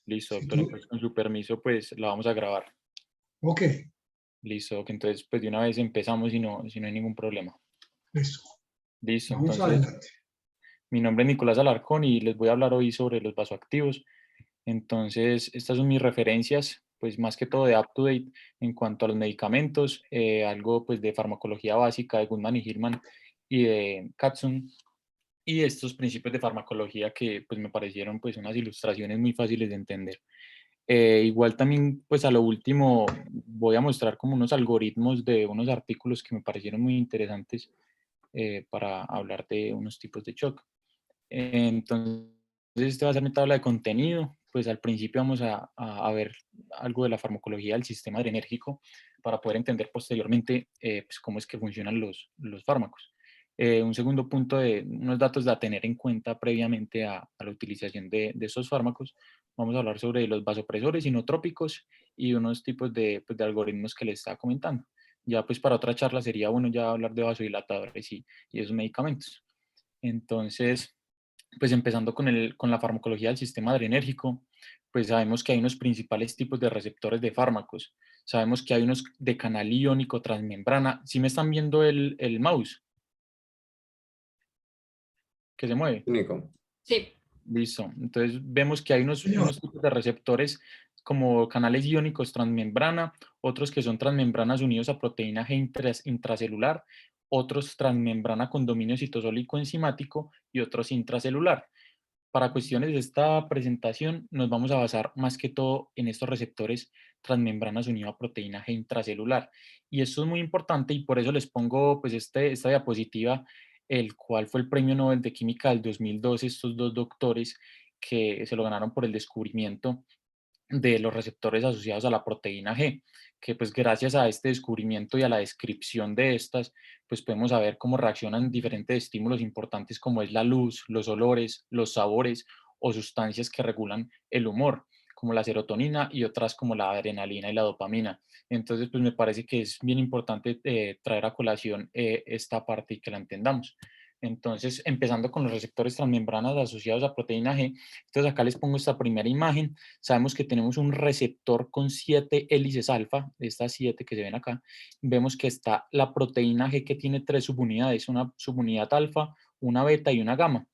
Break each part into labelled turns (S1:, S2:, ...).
S1: Listo,
S2: Si
S1: doctor.
S2: tú,
S1: Entonces, con su permiso, pues la vamos a grabar.
S2: ok,
S1: Listo, que entonces, pues de una vez empezamos si no hay ningún problema.
S2: listo.
S1: Listo,
S2: Vamos
S1: entonces,
S2: adelante.
S1: mi nombre es Nicolás Alarcón y les voy a hablar hoy sobre los vasoactivos. Entonces, estas son mis referencias, pues más que todo de UpToDate en cuanto a los medicamentos, algo pues de farmacología básica de Goodman y Hillman y de Katzun, y estos principios de farmacología que pues me parecieron pues unas ilustraciones muy fáciles de entender. Igual también, pues a lo último, voy a mostrar como unos algoritmos de unos artículos que me parecieron muy interesantes para hablar de unos tipos de shock. Entonces, este va a ser mi tabla de contenido. Pues al principio vamos a ver algo de la farmacología del sistema adrenérgico para poder entender posteriormente pues cómo es que funcionan los fármacos. Un segundo punto de unos datos a tener en cuenta previamente a la utilización de esos fármacos. Vamos a hablar sobre los vasopresores inotrópicos y unos tipos pues, de algoritmos que les estaba comentando. Ya pues para otra charla sería bueno ya hablar de vasodilatadores y esos medicamentos. Entonces, pues empezando con la farmacología del sistema adrenérgico, pues sabemos que hay unos principales tipos de receptores de fármacos. Sabemos que hay unos de canal iónico transmembrana. Si me están viendo el mouse que se mueve.
S3: Nico.
S4: Sí,
S1: Listo. Entonces vemos que hay
S2: Señor,
S1: unos tipos de receptores como canales iónicos transmembrana, otros que son transmembranas unidos a proteína G intracelular, otros transmembrana con dominio citosólico enzimático y otros intracelular. Para cuestiones de esta presentación nos vamos a basar más que todo en estos receptores transmembranas unidos a proteína G intracelular. Y esto es muy importante y por eso les pongo pues esta diapositiva, el cual fue el premio Nobel de Química del 2012, estos dos doctores que se lo ganaron por el descubrimiento de los receptores asociados a la proteína G, que pues gracias a este descubrimiento y a la descripción de estas, pues podemos saber cómo reaccionan diferentes estímulos importantes como es la luz, los olores, los sabores o sustancias que regulan el humor, como la serotonina y otras como la adrenalina y la dopamina. Entonces, pues me parece que es bien importante traer a colación esta parte y que la entendamos. Entonces, empezando con los receptores transmembranas asociados a proteína G, entonces acá les pongo esta primera imagen. Sabemos que tenemos un receptor con 7 hélices alfa, de estas 7 que se ven acá. Vemos que está la proteína G que tiene 3 subunidades, una subunidad alfa, una beta y una gamma.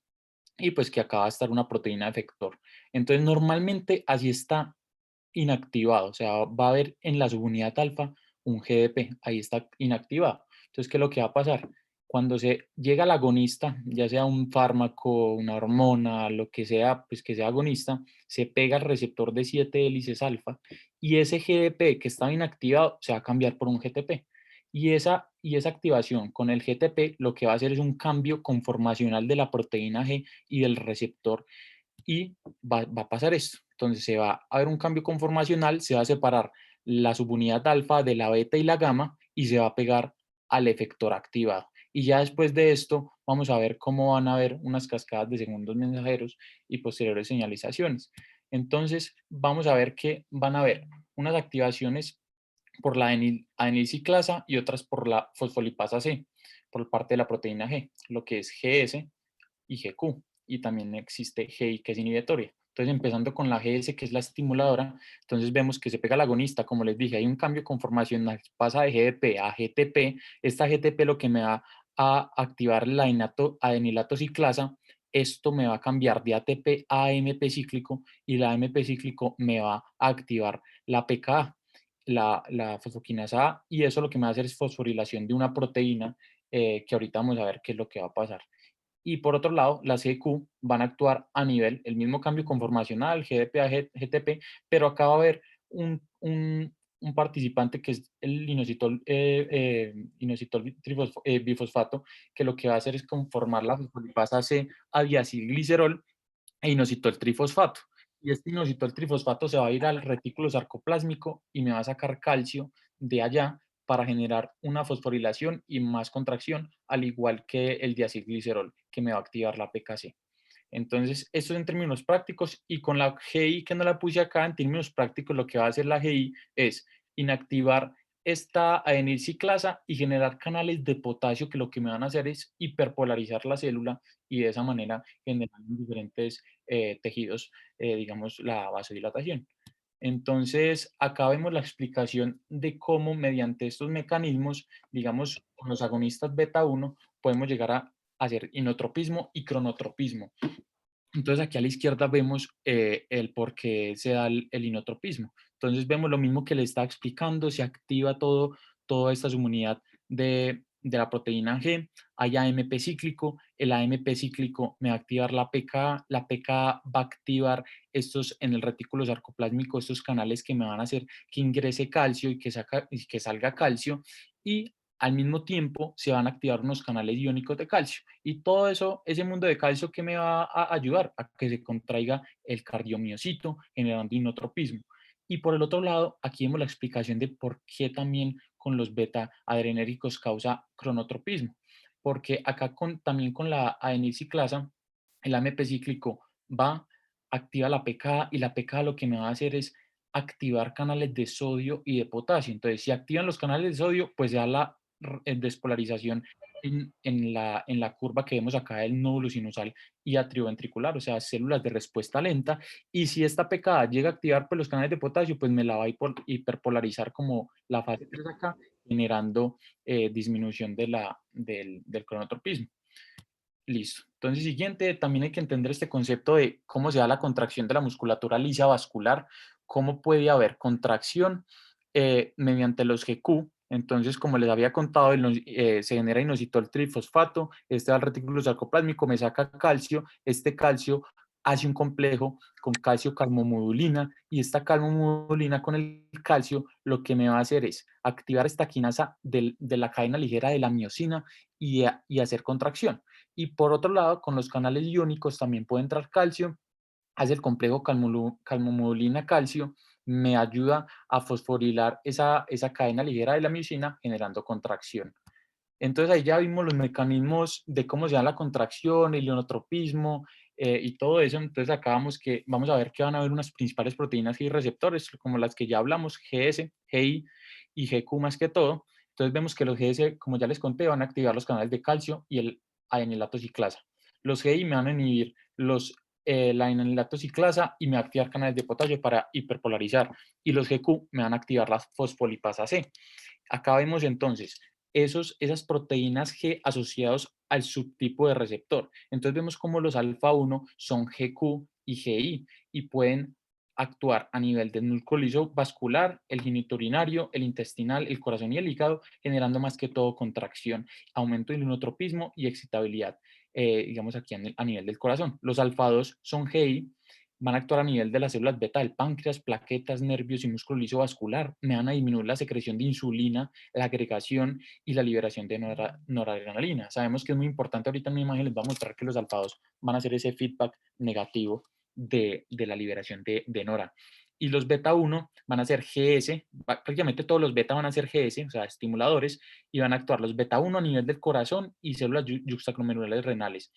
S1: Y pues que acá va a estar una proteína efector. Entonces normalmente así está inactivado, o sea, va a haber en la subunidad alfa un GDP, ahí está inactivado. Entonces, ¿qué es lo que va a pasar? Cuando se llega al agonista, ya sea un fármaco, una hormona, lo que sea, pues que sea agonista, se pega al receptor de 7 hélices alfa y ese GDP que estaba inactivado se va a cambiar por un GTP. Y esa activación con el GTP lo que va a hacer es un cambio conformacional de la proteína G y del receptor y va a pasar esto. Entonces se va a haber un cambio conformacional, se va a separar la subunidad alfa de la beta y la gamma y se va a pegar al efector activado. Y ya después de esto vamos a ver cómo van a haber unas cascadas de segundos mensajeros y posteriores señalizaciones. Entonces vamos a ver que van a haber unas activaciones por la adenilciclasa y otras por la fosfolipasa C, por parte de la proteína G, lo que es GS y GQ, y también existe GI, que es inhibitoria. Entonces, empezando con la GS, que es la estimuladora, entonces vemos que se pega al agonista, como les dije, hay un cambio conformacional, pasa de GDP a GTP, esta GTP lo que me va a activar la adenilato ciclasa, esto me va a cambiar de ATP a AMP cíclico y la AMP cíclico me va a activar la PKA, la fosfoquinasa A, y eso lo que me va a hacer es fosforilación de una proteína que ahorita vamos a ver qué es lo que va a pasar. Y por otro lado, las CQ van a actuar a nivel, el mismo cambio conformacional, GDP a GTP, pero acá va a haber un participante que es el inositol bifosfato, que lo que va a hacer es conformar la fosfolipasa C a diacilglicerol e inositol trifosfato. Y este inositol trifosfato se va a ir al retículo sarcoplásmico y me va a sacar calcio de allá para generar una fosforilación y más contracción, al igual que el diacilglicerol, que me va a activar la PKC. Entonces, esto es en términos prácticos, y con la GI que no la puse acá, en términos prácticos, lo que va a hacer la GI es inactivar esta adenilciclasa y generar canales de potasio que lo que me van a hacer es hiperpolarizar la célula y de esa manera generar en diferentes tejidos, digamos, la vasodilatación. Entonces, acá vemos la explicación de cómo mediante estos mecanismos, digamos, con los agonistas beta 1, podemos llegar a hacer inotropismo y cronotropismo. Entonces, aquí a la izquierda vemos el por qué se da el inotropismo. Entonces, vemos lo mismo que le estaba explicando, se activa toda esta subunidad de la proteína G, hay AMP cíclico, el AMP cíclico me va a activar la PKA va a activar estos en el retículo sarcoplásmico, estos canales que me van a hacer que ingrese calcio y que salga calcio, y al mismo tiempo se van a activar unos canales iónicos de calcio. Y todo eso, ese mundo de calcio que me va a ayudar a que se contraiga el cardiomiocito, generando inotropismo. Y por el otro lado, aquí vemos la explicación de por qué también con los beta adrenérgicos causa cronotropismo. Porque acá también con la adenilciclasa, el AMP cíclico va, activa la PKA y la PKA lo que me va a hacer es activar canales de sodio y de potasio. Entonces, si activan los canales de sodio, pues ya la despolarización en la curva que vemos acá del nódulo sinusal y atrioventricular, o sea, células de respuesta lenta. Y si esta pecada llega a activar pues, los canales de potasio, pues me la va a hiperpolarizar como la fase 3 acá, generando disminución del cronotropismo. Listo. Entonces, siguiente, también hay que entender este concepto de cómo se da la contracción de la musculatura lisa vascular, cómo puede haber contracción mediante los GQ. Entonces, como les había contado, se genera inositol trifosfato, este va al retículo sarcoplásmico, me saca calcio, este calcio hace un complejo con calcio calmomodulina y esta calmomodulina con el calcio lo que me va a hacer es activar esta quinasa de la cadena ligera de la miosina y hacer contracción. Y por otro lado, con los canales iónicos también puede entrar calcio, hace el complejo calmomodulina-calcio, me ayuda a fosforilar esa cadena ligera de la miosina generando contracción. Entonces ahí ya vimos los mecanismos de cómo se da la contracción, el ionotropismo y todo eso. Entonces acá vamos a ver que van a haber unas principales proteínas y receptores, como las que ya hablamos, GS, GI y GQ más que todo. Entonces vemos que los GS, como ya les conté, van a activar los canales de calcio y el adenilato ciclasa. Los GI me van a inhibir la adenililato ciclasa y me van a activar canales de potasio para hiperpolarizar. Y los GQ me van a activar la fosfolipasa C. Acá vemos entonces esas proteínas G asociados al subtipo de receptor. Entonces vemos como los alfa 1 son GQ y GI y pueden actuar a nivel del núcleo liso vascular, el geniturinario, el intestinal, el corazón y el hígado, generando más que todo contracción, aumento del inotropismo y excitabilidad, digamos aquí a nivel del corazón. Los alfa 2 son GI, van a actuar a nivel de las células beta del páncreas, plaquetas, nervios y músculo liso vascular, me van a disminuir la secreción de insulina, la agregación y la liberación de noradrenalina. Sabemos que es muy importante, ahorita en mi imagen les voy a mostrar que los alfados van a hacer ese feedback negativo de la liberación de nora. Y los beta 1 van a ser GS, prácticamente todos los beta van a ser GS, o sea, estimuladores, y van a actuar los beta 1 a nivel del corazón y células yuxtaclomerulares renales.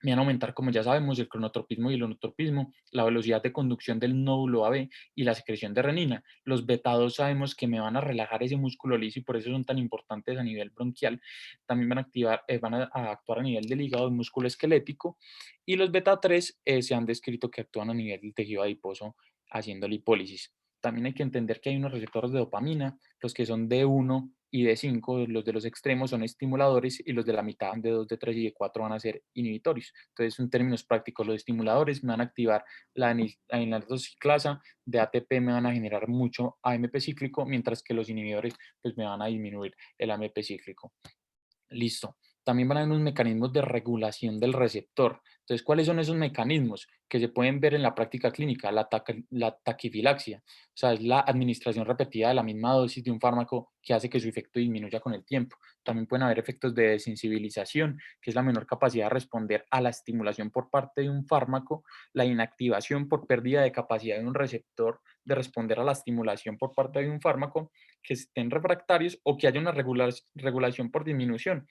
S1: Me van a aumentar, como ya sabemos, el cronotropismo y el onotropismo, la velocidad de conducción del nódulo AB y la secreción de renina. Los beta 2 sabemos que me van a relajar ese músculo liso y por eso son tan importantes a nivel bronquial. También van a actuar a nivel del hígado y músculo esquelético. Y los beta 3 se han descrito que actúan a nivel del tejido adiposo haciendo lipólisis. También hay que entender que hay unos receptores de dopamina, los que son D1 y D5, los de los extremos son estimuladores y los de la mitad, D2, D3 y D4 van a ser inhibitorios. Entonces, en términos prácticos, los estimuladores me van a activar la anilatociclasa, de ATP me van a generar mucho AMP cíclico, mientras que los inhibidores pues, me van a disminuir el AMP cíclico. Listo. También van a haber unos mecanismos de regulación del receptor. Entonces, ¿cuáles son esos mecanismos que se pueden ver en la práctica clínica? La taquifilaxia, o sea, es la administración repetida de la misma dosis de un fármaco que hace que su efecto disminuya con el tiempo. También pueden haber efectos de desensibilización, que es la menor capacidad de responder a la estimulación por parte de un fármaco, la inactivación por pérdida de capacidad de un receptor de responder a la estimulación por parte de un fármaco, que estén refractarios o que haya una regulación por disminución,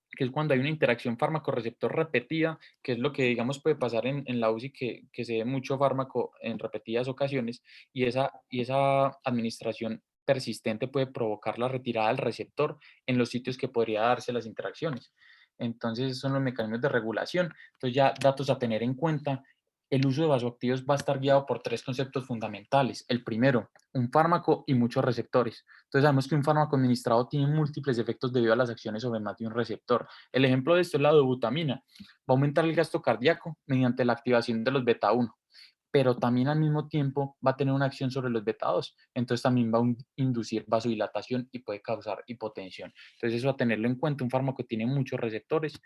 S1: que es cuando hay una interacción fármaco-receptor repetida, que es lo que, digamos, puede pasar en la UCI, que se dé mucho fármaco en repetidas ocasiones, y esa administración persistente puede provocar la retirada del receptor en los sitios que podría darse las interacciones. Entonces, esos son los mecanismos de regulación. Entonces, ya datos a tener en cuenta. El uso de vasoactivos va a estar guiado por tres conceptos fundamentales. El primero, un fármaco y muchos receptores. Entonces, sabemos que un fármaco administrado tiene múltiples efectos debido a las acciones sobre más de un receptor. El ejemplo de esto es la dobutamina. Va a aumentar el gasto cardíaco mediante la activación de los beta 1, pero también al mismo tiempo va a tener una acción sobre los beta 2. Entonces también va a inducir vasodilatación y puede causar hipotensión. Entonces eso a tenerlo en cuenta, un fármaco tiene muchos receptores.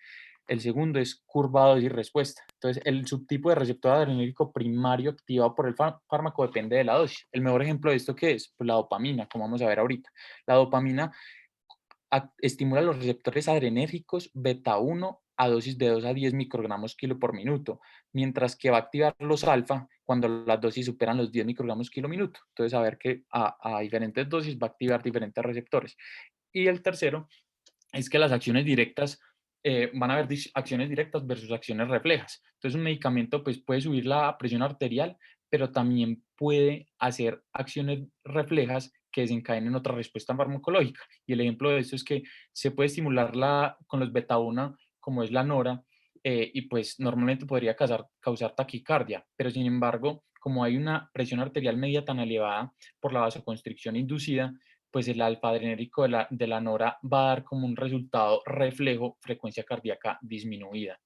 S1: El segundo es curva dosis respuesta. Entonces el subtipo de receptor adrenérgico primario activado por el fármaco depende de la dosis. El mejor ejemplo de esto, ¿qué es? Pues la dopamina, como vamos a ver ahorita. La dopamina estimula los receptores adrenérgicos beta 1 a dosis de 2 a 10 microgramos kilo por minuto, mientras que va a activar los alfa cuando las dosis superan los 10 microgramos kilo minuto. Entonces, a ver que a diferentes dosis va a activar diferentes receptores. Y el tercero es que las acciones directas, van a haber acciones directas versus acciones reflejas. Entonces, un medicamento pues, puede subir la presión arterial, pero también puede hacer acciones reflejas que desencadenen otra respuesta farmacológica. Y el ejemplo de eso es que se puede estimular con los beta 1, como es la nora, y pues normalmente podría causar taquicardia, pero sin embargo, como hay una presión arterial media tan elevada por la vasoconstricción inducida, pues el alfa-adrenérgico de la nora va a dar como un resultado reflejo frecuencia cardíaca disminuida.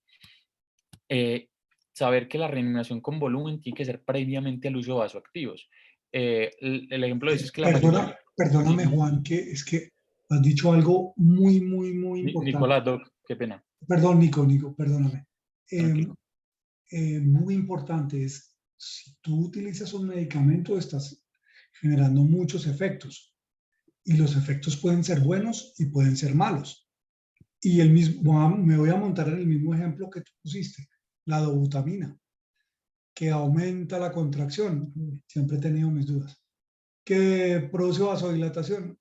S1: Eh, Saber que la reanimación con volumen tiene que ser previamente al uso de vasoactivos. El ejemplo de eso es que la mayoría... Sí,
S2: Perdóname, Juan, que es que has dicho algo muy, muy, muy importante.
S1: Nicolás, Doc, qué pena,
S2: Perdón, Nico, perdóname. Eh,
S1: tranquilo.
S2: Muy importante es, si tú utilizas un medicamento, estás generando muchos efectos y los efectos pueden ser buenos y pueden ser malos. Y el mismo, me voy a montar en el mismo ejemplo que tú pusiste, la dobutamina, que aumenta la contracción. Siempre he tenido mis dudas. Que produce vasodilatación,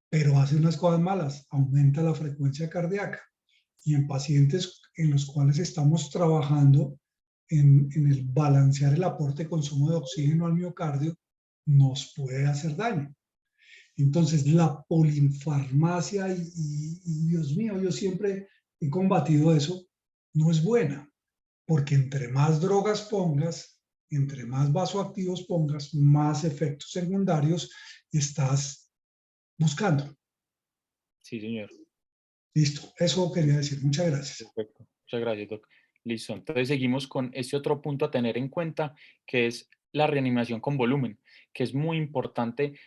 S2: pero hace unas cosas malas, aumenta la frecuencia cardíaca. Y en pacientes en los cuales estamos trabajando en el balancear el aporte-consumo de oxígeno al miocardio, nos puede hacer daño. Entonces, la polinfarmacia, y Dios mío, yo siempre he combatido eso, no es buena, porque entre más drogas pongas, entre más vasoactivos pongas, más efectos secundarios estás buscando.
S1: Sí, señor.
S2: Listo, eso quería decir. Muchas gracias.
S1: Perfecto. Muchas gracias, Doc. Listo. Entonces seguimos con este otro punto a tener en cuenta, que es la reanimación con volumen, que es muy importante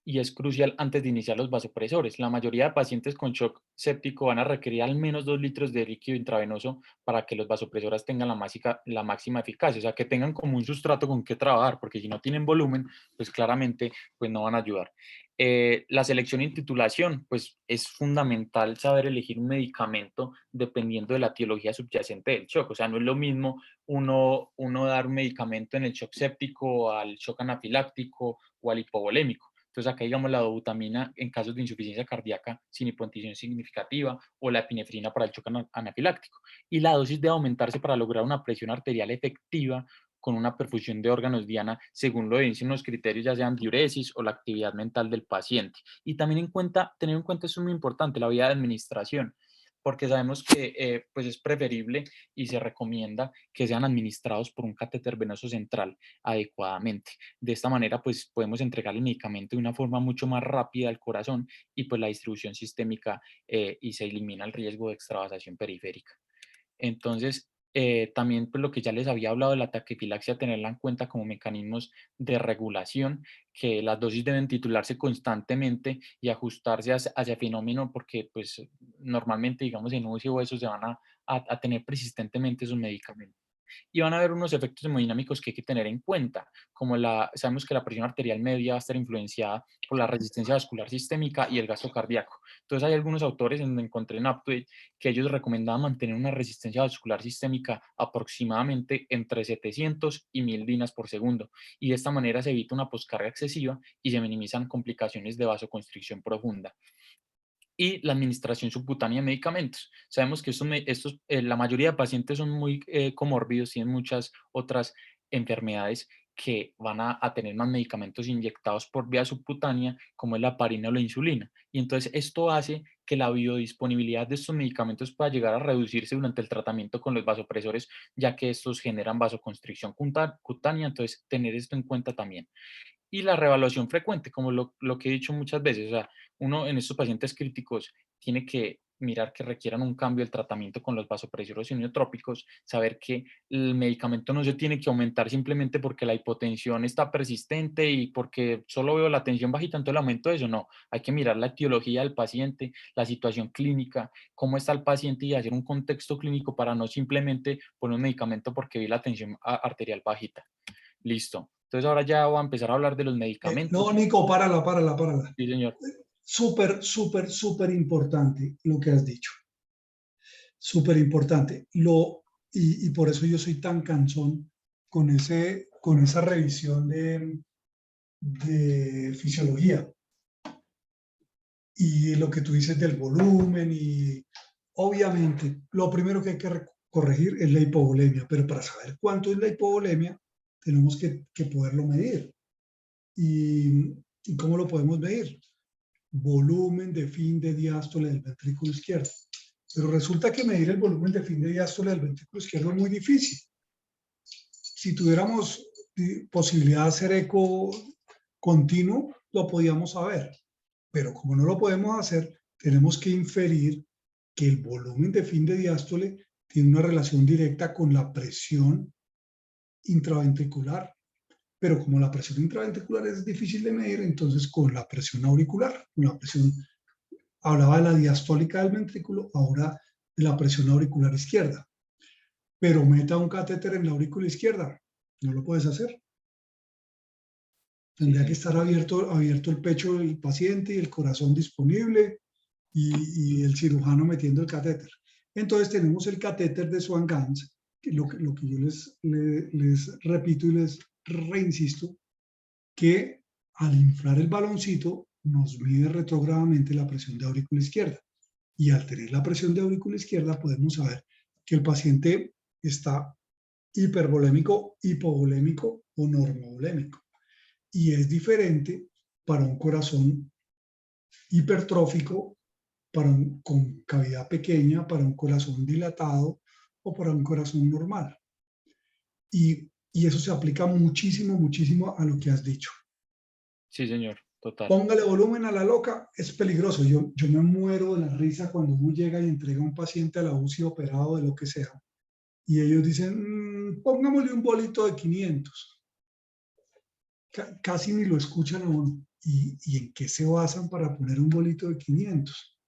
S1: y es crucial antes de iniciar los vasopresores. La mayoría de pacientes con shock séptico van a requerir al menos 2 litros de líquido intravenoso para que los vasopresores tengan la máxima eficacia, o sea, que tengan como un sustrato con que trabajar, porque si no tienen volumen, pues claramente pues no van a ayudar. La selección y titulación, pues es fundamental saber elegir un medicamento dependiendo de la etiología subyacente del shock. O sea, no es lo mismo uno dar un medicamento en el shock séptico, al shock anafiláctico o al hipovolémico. Entonces acá digamos la dobutamina en casos de insuficiencia cardíaca sin hipotensión significativa o la epinefrina para el shock anafiláctico. Y la dosis debe aumentarse para lograr una presión arterial efectiva con una perfusión de órganos diana según lo dicen los criterios, ya sean diuresis o la actividad mental del paciente. Y también tener en cuenta, eso es muy importante, la vía de administración, porque sabemos que pues es preferible y se recomienda que sean administrados por un catéter venoso central adecuadamente. De esta manera, pues podemos entregar el medicamento de una forma mucho más rápida al corazón y pues la distribución sistémica, y se elimina el riesgo de extravasación periférica. Entonces, también pues lo que ya les había hablado de la taquifilaxia, tenerla en cuenta como mecanismos de regulación, que las dosis deben titularse constantemente y ajustarse hacia fenómeno, porque pues normalmente, digamos, en UCI o eso se van a tener persistentemente esos medicamentos. Y van a haber unos efectos hemodinámicos que hay que tener en cuenta, como sabemos que la presión arterial media va a estar influenciada por la resistencia vascular sistémica y el gasto cardíaco. Entonces hay algunos autores en donde encontré en Aptway que ellos recomendaban mantener una resistencia vascular sistémica aproximadamente entre 700 y 1000 dinas por segundo, y de esta manera se evita una poscarga excesiva y se minimizan complicaciones de vasoconstricción profunda. Y la administración subcutánea de medicamentos. Sabemos que la mayoría de pacientes son muy comórbidos, tienen muchas otras enfermedades que van a tener más medicamentos inyectados por vía subcutánea, como es la heparina o la insulina. Y entonces esto hace que la biodisponibilidad de estos medicamentos pueda llegar a reducirse durante el tratamiento con los vasopresores, ya que estos generan vasoconstricción cutánea, entonces tener esto en cuenta también. Y la reevaluación frecuente, como lo que he dicho muchas veces, o sea, uno en estos pacientes críticos tiene que mirar que requieran un cambio del tratamiento con los vasopresores iniotrópicos, saber que el medicamento no se tiene que aumentar simplemente porque la hipotensión está persistente y porque solo veo la tensión bajita, entonces le aumento eso. No, hay que mirar la etiología del paciente, la situación clínica, cómo está el paciente y hacer un contexto clínico para no simplemente poner un medicamento porque vi la tensión arterial bajita. Listo. Entonces ahora ya voy a empezar a hablar de los
S2: No,
S1: medicamentos.
S2: Nico, párala.
S1: Sí, señor.
S2: Súper importante lo que has dicho. Súper importante. Y por eso yo soy tan cansón con esa revisión de fisiología. Y lo que tú dices del volumen y obviamente lo primero que hay que corregir es la hipovolemia, pero para saber cuánto es la hipovolemia tenemos que poderlo medir. ¿Y cómo lo podemos medir? Volumen de fin de diástole del ventrículo izquierdo. Pero resulta que medir el volumen de fin de diástole del ventrículo izquierdo es muy difícil. Si tuviéramos posibilidad de hacer eco continuo, lo podíamos saber. Pero como no lo podemos hacer, tenemos que inferir que el volumen de fin de diástole tiene una relación directa con la presión intraventricular. Pero como la presión intraventricular es difícil de medir, entonces con la presión auricular, con la presión, hablaba de la diastólica del ventrículo, ahora de la presión auricular izquierda. Pero meta un catéter en la aurícula izquierda, no lo puedes hacer.
S1: Sí,
S2: Tendría que
S1: señor.
S2: estar abierto el pecho del paciente y el corazón disponible y el cirujano metiendo el catéter. Entonces tenemos el catéter de Swan-Ganz, lo que yo les repito y les reinsisto, que al inflar el baloncito nos mide retrógradamente la presión de aurícula izquierda. Y al tener la presión de aurícula izquierda podemos saber que el paciente está hipervolémico, hipovolémico o normovolémico. Y es diferente para un corazón hipertrófico, con cavidad pequeña, para un corazón dilatado o para un corazón normal. Y eso se aplica muchísimo a lo que has dicho.
S1: Sí, señor. Total.
S2: Póngale volumen a la loca, es peligroso. Yo me muero de la risa cuando uno llega y entrega a un paciente a la UCI operado de lo que sea. Y ellos dicen, pongámosle un bolito de 500. Casi ni lo escuchan a uno. ¿Y en qué se basan para poner un bolito de 500?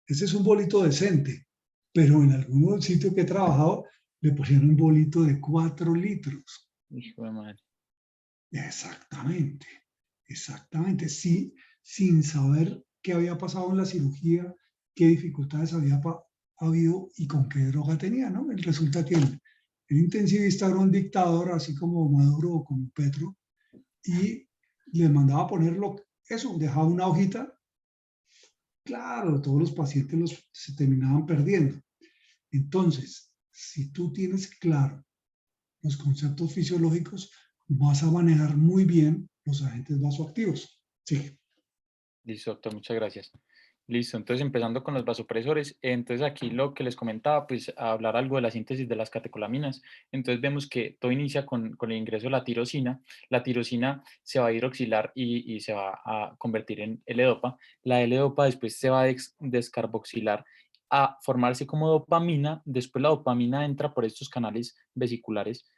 S2: Ese es un bolito decente, pero en algún sitio que he trabajado le ponían un bolito de 4 litros.
S1: Hijo de madre.
S2: Exactamente, exactamente. Sí, sin saber qué había pasado en la cirugía, qué dificultades había habido y con qué droga tenía, ¿no? Resulta que el intensivista era un dictador, así como Maduro o como Petro, y le mandaba a ponerlo, eso, dejaba una hojita. Claro, todos los pacientes se terminaban perdiendo. Entonces, si tú tienes claro los conceptos fisiológicos, vas a manejar muy bien los agentes vasoactivos. Sí.
S1: Listo, doctor, muchas gracias. Listo, entonces empezando con los vasopresores, entonces aquí lo que les comentaba, pues a hablar algo de la síntesis de las catecolaminas. Entonces vemos que todo inicia con el ingreso de la tirosina se va a hidroxilar y se va a convertir en L-dopa, la L-dopa después se va a descarboxilar a formarse como dopamina, después la dopamina entra por estos canales vesiculares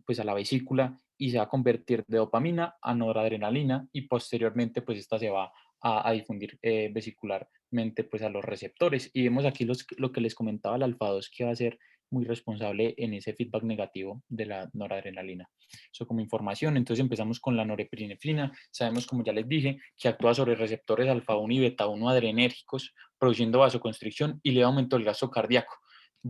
S1: pues a la vesícula y se va a convertir de dopamina a noradrenalina y posteriormente pues esta se va a difundir vesicularmente pues, a los receptores. Y vemos aquí lo que les comentaba el alfa-2 que va a ser muy responsable en ese feedback negativo de la noradrenalina. Eso como información. Entonces empezamos con la norepinefrina. Sabemos, como ya les dije, que actúa sobre receptores alfa-1 y beta-1 adrenérgicos, produciendo vasoconstricción y le da aumento del gasto cardíaco.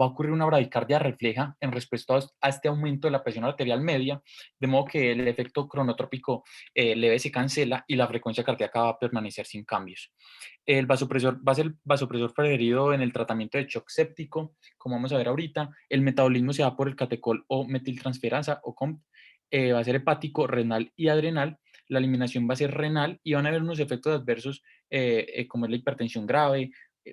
S1: Va a ocurrir una bradicardia refleja en respuesta a este aumento de la presión arterial media, de modo que el efecto cronotrópico leve se cancela y la frecuencia cardíaca va a permanecer sin cambios. El vasopresor va a ser el vasopresor preferido en el tratamiento de shock séptico, como vamos a ver ahorita. El metabolismo se da por el catecol o metiltransferasa o COMT. va a ser hepático, renal y adrenal. La eliminación va a ser renal y van a haber unos efectos adversos como es la hipertensión grave,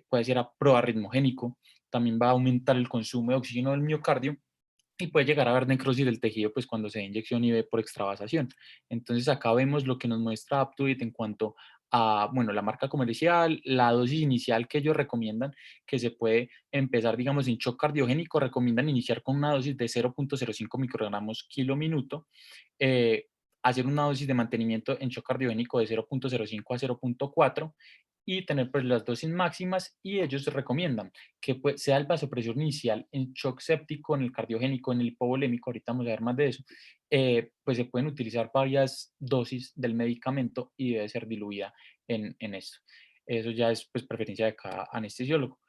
S1: puede ser proarritmogénico, también va a aumentar el consumo de oxígeno del miocardio y puede llegar a haber necrosis del tejido pues cuando se da inyección y ve por extravasación. Entonces acá vemos lo que nos muestra UpToDate en cuanto a, bueno, la marca comercial, la dosis inicial que ellos recomiendan, que se puede empezar, digamos, en shock cardiogénico, recomiendan iniciar con una dosis de 0.05 microgramos kilo minuto, hacer una dosis de mantenimiento en shock cardiogénico de 0.05 a 0.4 y tener pues las dosis máximas y ellos recomiendan que pues, sea el vasopresor inicial en shock séptico, en el cardiogénico, en el hipovolémico, ahorita vamos a ver más de eso, pues se pueden utilizar varias dosis del medicamento y debe ser diluida en esto. Eso ya es pues preferencia de cada anestesiólogo.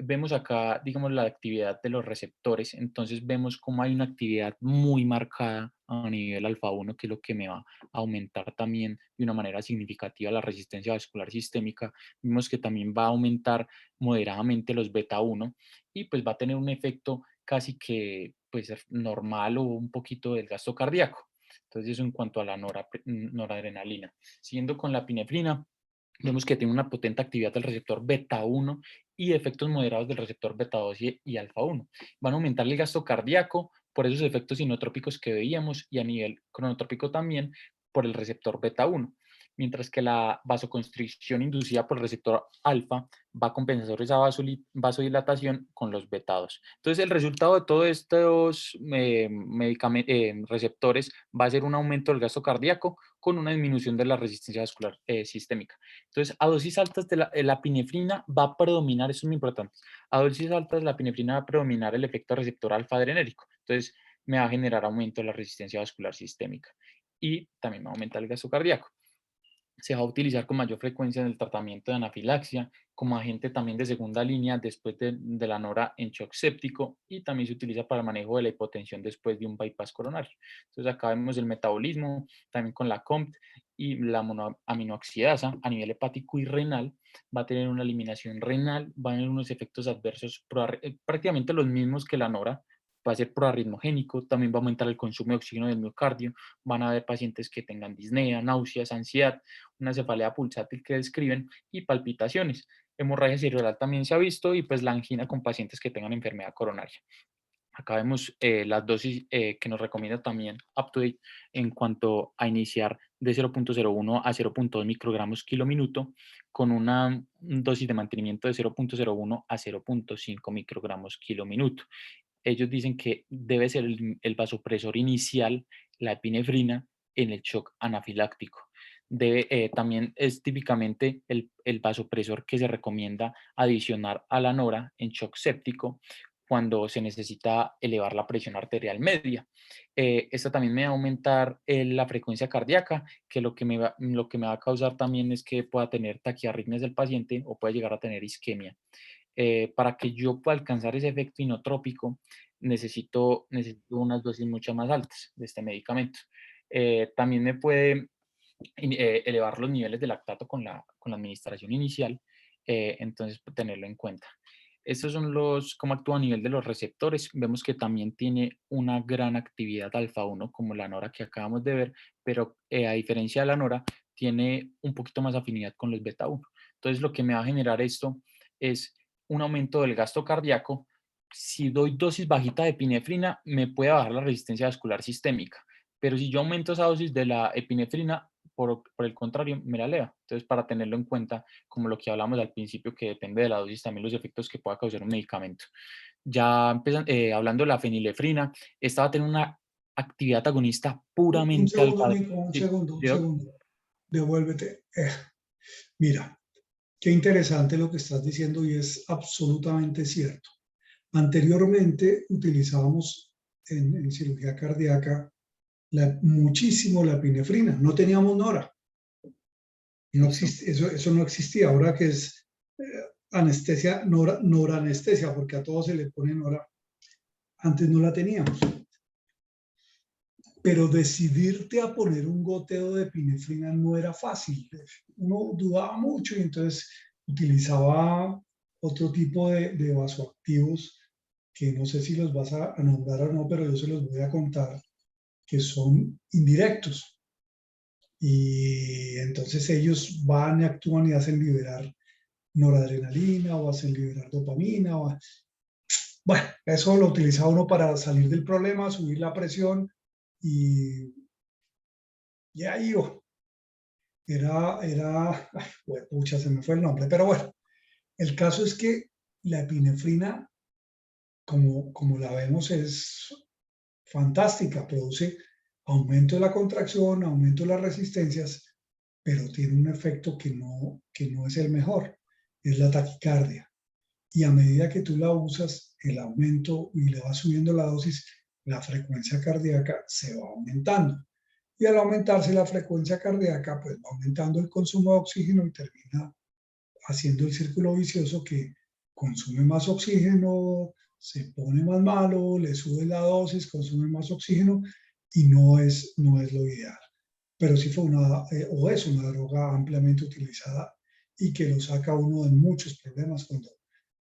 S1: Vemos acá, digamos, la actividad de los receptores, entonces vemos cómo hay una actividad muy marcada a nivel alfa 1, que es lo que me va a aumentar también de una manera significativa la resistencia vascular sistémica. Vimos que también va a aumentar moderadamente los beta 1 y pues va a tener un efecto casi que pues normal o un poquito del gasto cardíaco. Entonces eso en cuanto a la noradrenalina. Siguiendo con la epinefrina, vemos que tiene una potente actividad del receptor beta 1 y efectos moderados del receptor beta 2 y alfa 1. Van a aumentar el gasto cardíaco por esos efectos inotrópicos que veíamos y a nivel cronotrópico también por el receptor beta 1, mientras que la vasoconstricción inducida por el receptor alfa va a compensar esa vasodilatación con los beta 2. Entonces, el resultado de todos estos receptores va a ser un aumento del gasto cardíaco con una disminución de la resistencia vascular sistémica. Entonces, a dosis altas de la epinefrina va a predominar, eso es muy importante, a dosis altas de la epinefrina va a predominar el efecto receptor alfa adrenérgico. Entonces, me va a generar aumento de la resistencia vascular sistémica y también va a aumentar el gasto cardíaco. Se va a utilizar con mayor frecuencia en el tratamiento de anafilaxia, como agente también de segunda línea después de la nora en shock séptico y también se utiliza para el manejo de la hipotensión después de un bypass coronario. Entonces acá vemos el metabolismo, también con la COMT y la monoaminoxidasa a nivel hepático y renal, va a tener una eliminación renal, va a tener unos efectos adversos prácticamente los mismos que la nora, va a ser proarritmogénico, también va a aumentar el consumo de oxígeno del miocardio, van a haber pacientes que tengan disnea, náuseas, ansiedad, una cefalea pulsátil que describen y palpitaciones. Hemorragia cerebral también se ha visto y pues la angina con pacientes que tengan enfermedad coronaria. Acá vemos las dosis que nos recomienda también UpToDate en cuanto a iniciar de 0.01 a 0.2 microgramos kilo minuto con una dosis de mantenimiento de 0.01 a 0.5 microgramos kilo minuto. Ellos dicen que debe ser el vasopresor inicial, la epinefrina, en el shock anafiláctico. También es típicamente el vasopresor que se recomienda adicionar a la nora en shock séptico cuando se necesita elevar la presión arterial media. Esta también me va a aumentar la frecuencia cardíaca, que lo que me va a causar también es que pueda tener taquiarritmias del paciente o pueda llegar a tener isquemia. Para que yo pueda alcanzar ese efecto inotrópico, necesito unas dosis mucho más altas de este medicamento. También me puede elevar los niveles de lactato con la administración inicial, entonces tenerlo en cuenta. Estos son cómo actúa a nivel de los receptores. Vemos que también tiene una gran actividad alfa 1, como la nora que acabamos de ver, pero a diferencia de la nora, tiene un poquito más afinidad con los beta 1. Entonces, lo que me va a generar esto es un aumento del gasto cardíaco. Si doy dosis bajita de epinefrina, me puede bajar la resistencia vascular sistémica, pero si yo aumento esa dosis de la epinefrina, por el contrario, me la eleva. Entonces, para tenerlo en cuenta, como lo que hablamos al principio, que depende de la dosis, también los efectos que pueda causar un medicamento. Ya hablando de la fenilefrina, esta va a tener una actividad agonista
S2: Un
S1: puramente
S2: segundo,
S1: alfa.
S2: Nico, un
S1: Sí,
S2: segundo, un
S1: ¿sí?
S2: segundo. Devuélvete. Mira, qué interesante lo que estás diciendo y es absolutamente cierto. Anteriormente utilizábamos en cirugía cardíaca muchísimo la epinefrina. No teníamos nora. No existe, eso no existía. Ahora que es anestesia, noranestesia, porque a todos se le pone nora. Antes no la teníamos. Pero decidirte a poner un goteo de epinefrina no era fácil. Uno dudaba mucho y entonces utilizaba otro tipo de vasoactivos que no sé si los vas a nombrar o no, pero yo se los voy a contar, que son indirectos. Y entonces ellos van y actúan y hacen liberar noradrenalina o hacen liberar dopamina. Bueno, eso lo utiliza uno para salir del problema, subir la presión y, y ahí ay, pucha, se me fue el nombre, pero bueno, el caso es que la epinefrina, como la vemos, es fantástica, produce aumento de la contracción, aumento de las resistencias, pero tiene un efecto que no es el mejor, es la taquicardia. Y a medida que tú la usas, el aumento y le vas subiendo la dosis, la frecuencia cardíaca se va aumentando. Y al aumentarse la frecuencia cardíaca, pues va aumentando el consumo de oxígeno y termina haciendo el círculo vicioso que consume más oxígeno, se pone más malo, le sube la dosis, consume más oxígeno y no es lo ideal. Pero sí fue o es una droga ampliamente utilizada y que lo saca uno de muchos problemas cuando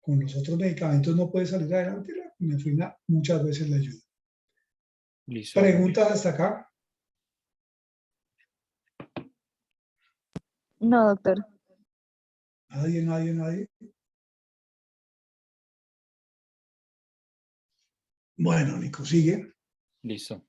S2: con los otros medicamentos no puede salir adelante. La epinefrina muchas veces le ayuda.
S1: Listo, doctor.
S2: ¿Preguntas hasta acá?
S3: No, doctor.
S2: Nadie. Bueno, Nico, sigue.
S1: Listo.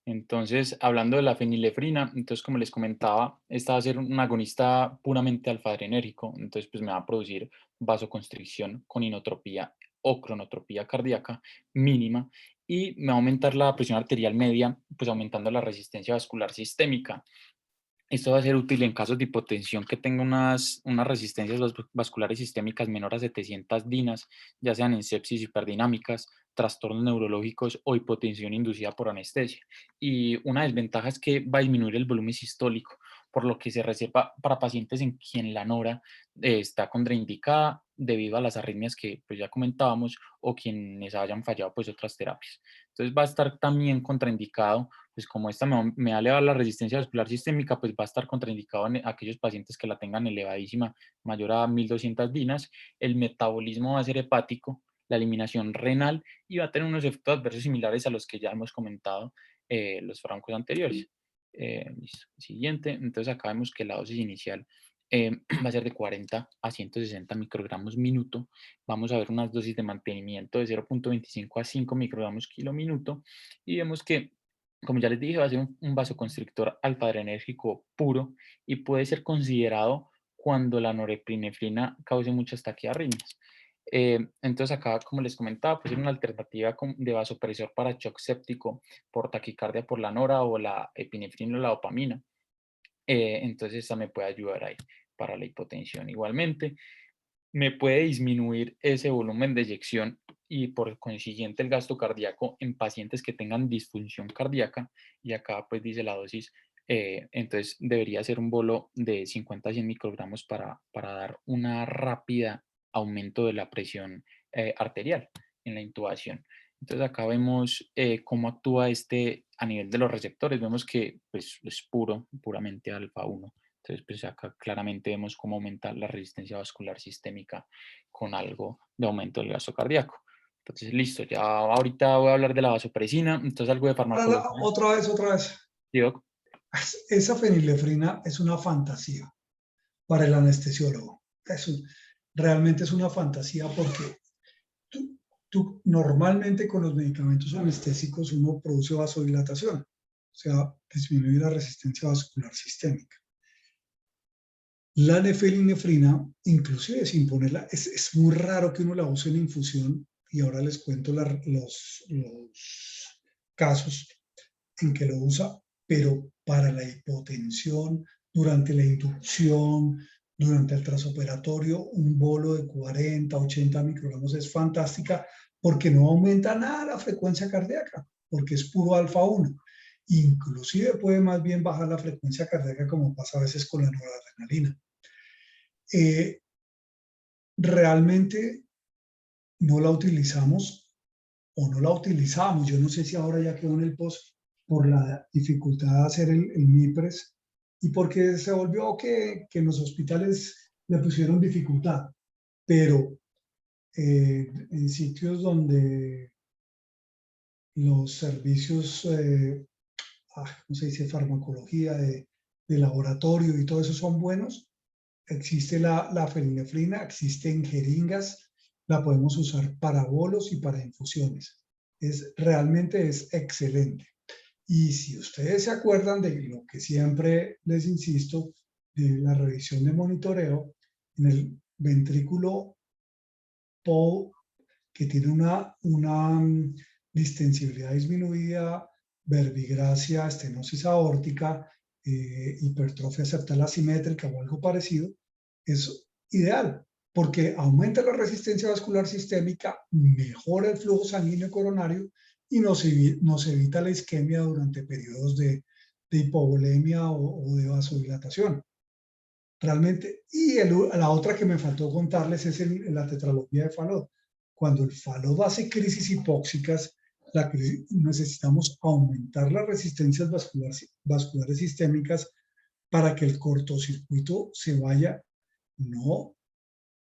S1: Entonces, hablando de la fenilefrina, entonces como les comentaba, esta va a ser un agonista puramente alfa-adrenérgico, entonces pues me va a producir vasoconstricción con inotropía o cronotropía cardíaca mínima y me va a aumentar la presión arterial media, pues aumentando la resistencia vascular sistémica. Esto va a ser útil en casos de hipotensión que tenga unas resistencias vasculares sistémicas menor a 700 dinas, ya sean en sepsis hiperdinámicas, trastornos neurológicos o hipotensión inducida por anestesia. Y una desventaja es que va a disminuir el volumen sistólico, por lo que se receta para pacientes en quien la nora está contraindicada debido a las arritmias que pues, ya comentábamos o quienes hayan fallado pues, otras terapias. Entonces va a estar también contraindicado pues como esta me va a elevar la resistencia vascular sistémica, pues va a estar contraindicado en aquellos pacientes que la tengan elevadísima, mayor a 1200 dinas, el metabolismo va a ser hepático, la eliminación renal y va a tener unos efectos adversos similares a los que ya hemos comentado los fármacos anteriores. Listo. Siguiente, entonces acá vemos que la dosis inicial va a ser de 40 a 160 microgramos minuto. Vamos a ver unas dosis de mantenimiento de 0.25 a 5 microgramos kilo minuto y vemos que como ya les dije, va a ser un vasoconstrictor alfa-adrenérgico puro y puede ser considerado cuando la norepinefrina cause muchas taquiarritmias. Entonces acá, como les comentaba, pues es una alternativa de vasopresor para shock séptico por taquicardia por la nora o la epinefrina o la dopamina. Entonces esta me puede ayudar ahí para la hipotensión igualmente. Me puede disminuir ese volumen de eyección y por consiguiente el gasto cardíaco en pacientes que tengan disfunción cardíaca. Y acá pues dice la dosis, entonces debería ser un bolo de 50 a 100 microgramos para dar una rápida aumento de la presión arterial en la intubación. Entonces acá vemos cómo actúa este a nivel de los receptores. Vemos que pues, es puramente alfa 1. Entonces, pues acá claramente vemos cómo aumenta la resistencia vascular sistémica con algo de aumento del gasto cardíaco. Entonces, listo, ya ahorita voy a hablar de la vasopresina, entonces algo de farmacología.
S2: Otra vez.
S1: ¿Sí, doc?
S2: Esa fenilefrina es una fantasía para el anestesiólogo. Realmente es una fantasía porque tú normalmente con los medicamentos anestésicos uno produce vasodilatación, o sea, disminuye la resistencia vascular sistémica. La nefelinefrina, inclusive sin ponerla, es muy raro que uno la use en infusión y ahora les cuento los casos en que lo usa, pero para la hipotensión, durante la inducción, durante el transoperatorio, un bolo de 40, 80 microgramos es fantástica porque no aumenta nada la frecuencia cardíaca, porque es puro alfa 1. Inclusive puede más bien bajar la frecuencia cardíaca como pasa a veces con la noradrenalina. Realmente no la utilizamos o no la utilizamos. Yo no sé si ahora ya quedó en el post por la dificultad de hacer el MIPRES y porque se volvió que en los hospitales le pusieron dificultad. Pero en sitios donde los servicios ¿cómo se dice?, farmacología, de laboratorio y todo eso son buenos. Existe la felinefrina, existen jeringas, la podemos usar para bolos y para infusiones. Realmente es excelente. Y si ustedes se acuerdan de lo que siempre les insisto, de la revisión de monitoreo, en el ventrículo que tiene una distensibilidad disminuida, verbigracia, estenosis aórtica, hipertrofia septal asimétrica o algo parecido, es ideal porque aumenta la resistencia vascular sistémica, mejora el flujo sanguíneo coronario y nos evita la isquemia durante periodos de hipovolemia o de vasodilatación. Realmente, la otra que me faltó contarles es la tetralogía de Fallot. Cuando el Fallot hace crisis hipóxicas, necesitamos aumentar las resistencias vasculares sistémicas para que el cortocircuito se vaya no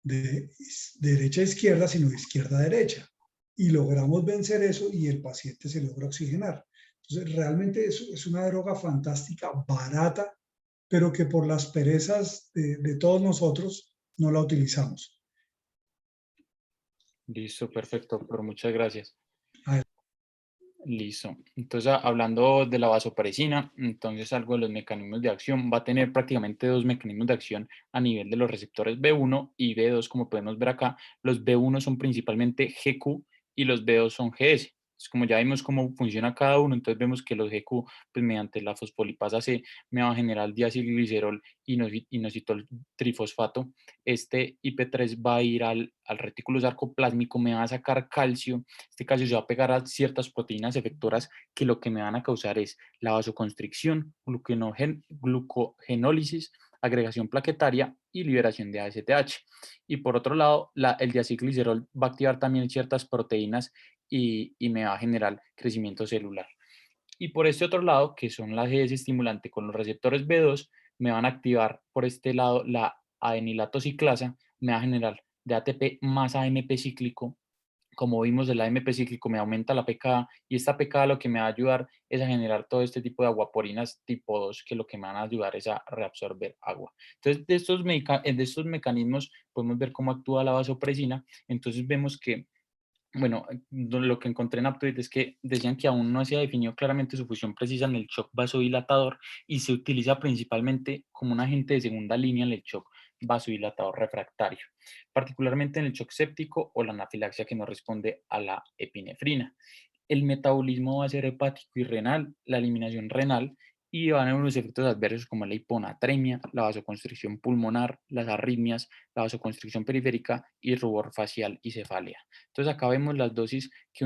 S2: de derecha a izquierda, sino de izquierda a derecha. Y logramos vencer eso y el paciente se logra oxigenar. Entonces, realmente es una droga fantástica, barata, pero que por las perezas de todos nosotros no la utilizamos.
S1: Listo, perfecto, doctor, muchas gracias.
S2: Ah,
S1: Listo. Entonces, hablando de la vasopresina, entonces algo de los mecanismos de acción va a tener prácticamente dos mecanismos de acción a nivel de los receptores B1 y B2, como podemos ver acá. Los B1 son principalmente GQ y los B2 son GS. Entonces, como ya vimos cómo funciona cada uno, entonces vemos que los GQ, pues mediante la fosfolipasa C, me va a generar diacilglicerol inositol trifosfato. Este IP3 va a ir al retículo sarcoplásmico, me va a sacar calcio. Este calcio se va a pegar a ciertas proteínas efectoras que lo que me van a causar es la vasoconstricción, glucogenólisis, agregación plaquetaria y liberación de ACTH. Y por otro lado, el diacilglicerol va a activar también ciertas proteínas y me va a generar crecimiento celular. Y por este otro lado, que son las GS estimulante con los receptores B2, me van a activar por este lado la adenilato ciclasa, me va a generar de ATP más AMP cíclico. Como vimos, el AMP cíclico me aumenta la pKa y esta pKa lo que me va a ayudar es a generar todo este tipo de aguaporinas tipo 2 que lo que me van a ayudar es a reabsorber agua. Entonces, de estos mecanismos podemos ver cómo actúa la vasopresina. Entonces vemos que bueno, lo que encontré en Aptoid es que decían que aún no se ha definido claramente su función precisa en el shock vasodilatador y se utiliza principalmente como un agente de segunda línea en el shock vasodilatador refractario, particularmente en el shock séptico o la anafilaxia que no responde a la epinefrina. El metabolismo va a ser hepático y renal, la eliminación renal, y van a haber unos efectos adversos como la hiponatremia, la vasoconstricción pulmonar, las arritmias, la vasoconstricción periférica y rubor facial y cefalia. Entonces acá vemos las dosis que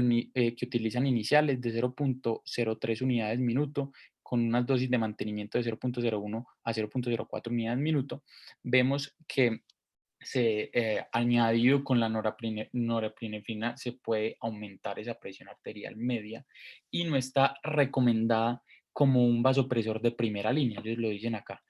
S1: utilizan iniciales de 0.03 unidades minuto con unas dosis de mantenimiento de 0.01 a 0.04 unidades minuto. Vemos que añadido con la norepinefrina se puede aumentar esa presión arterial media y no está recomendada como un vasopresor de primera línea, ellos lo dicen acá.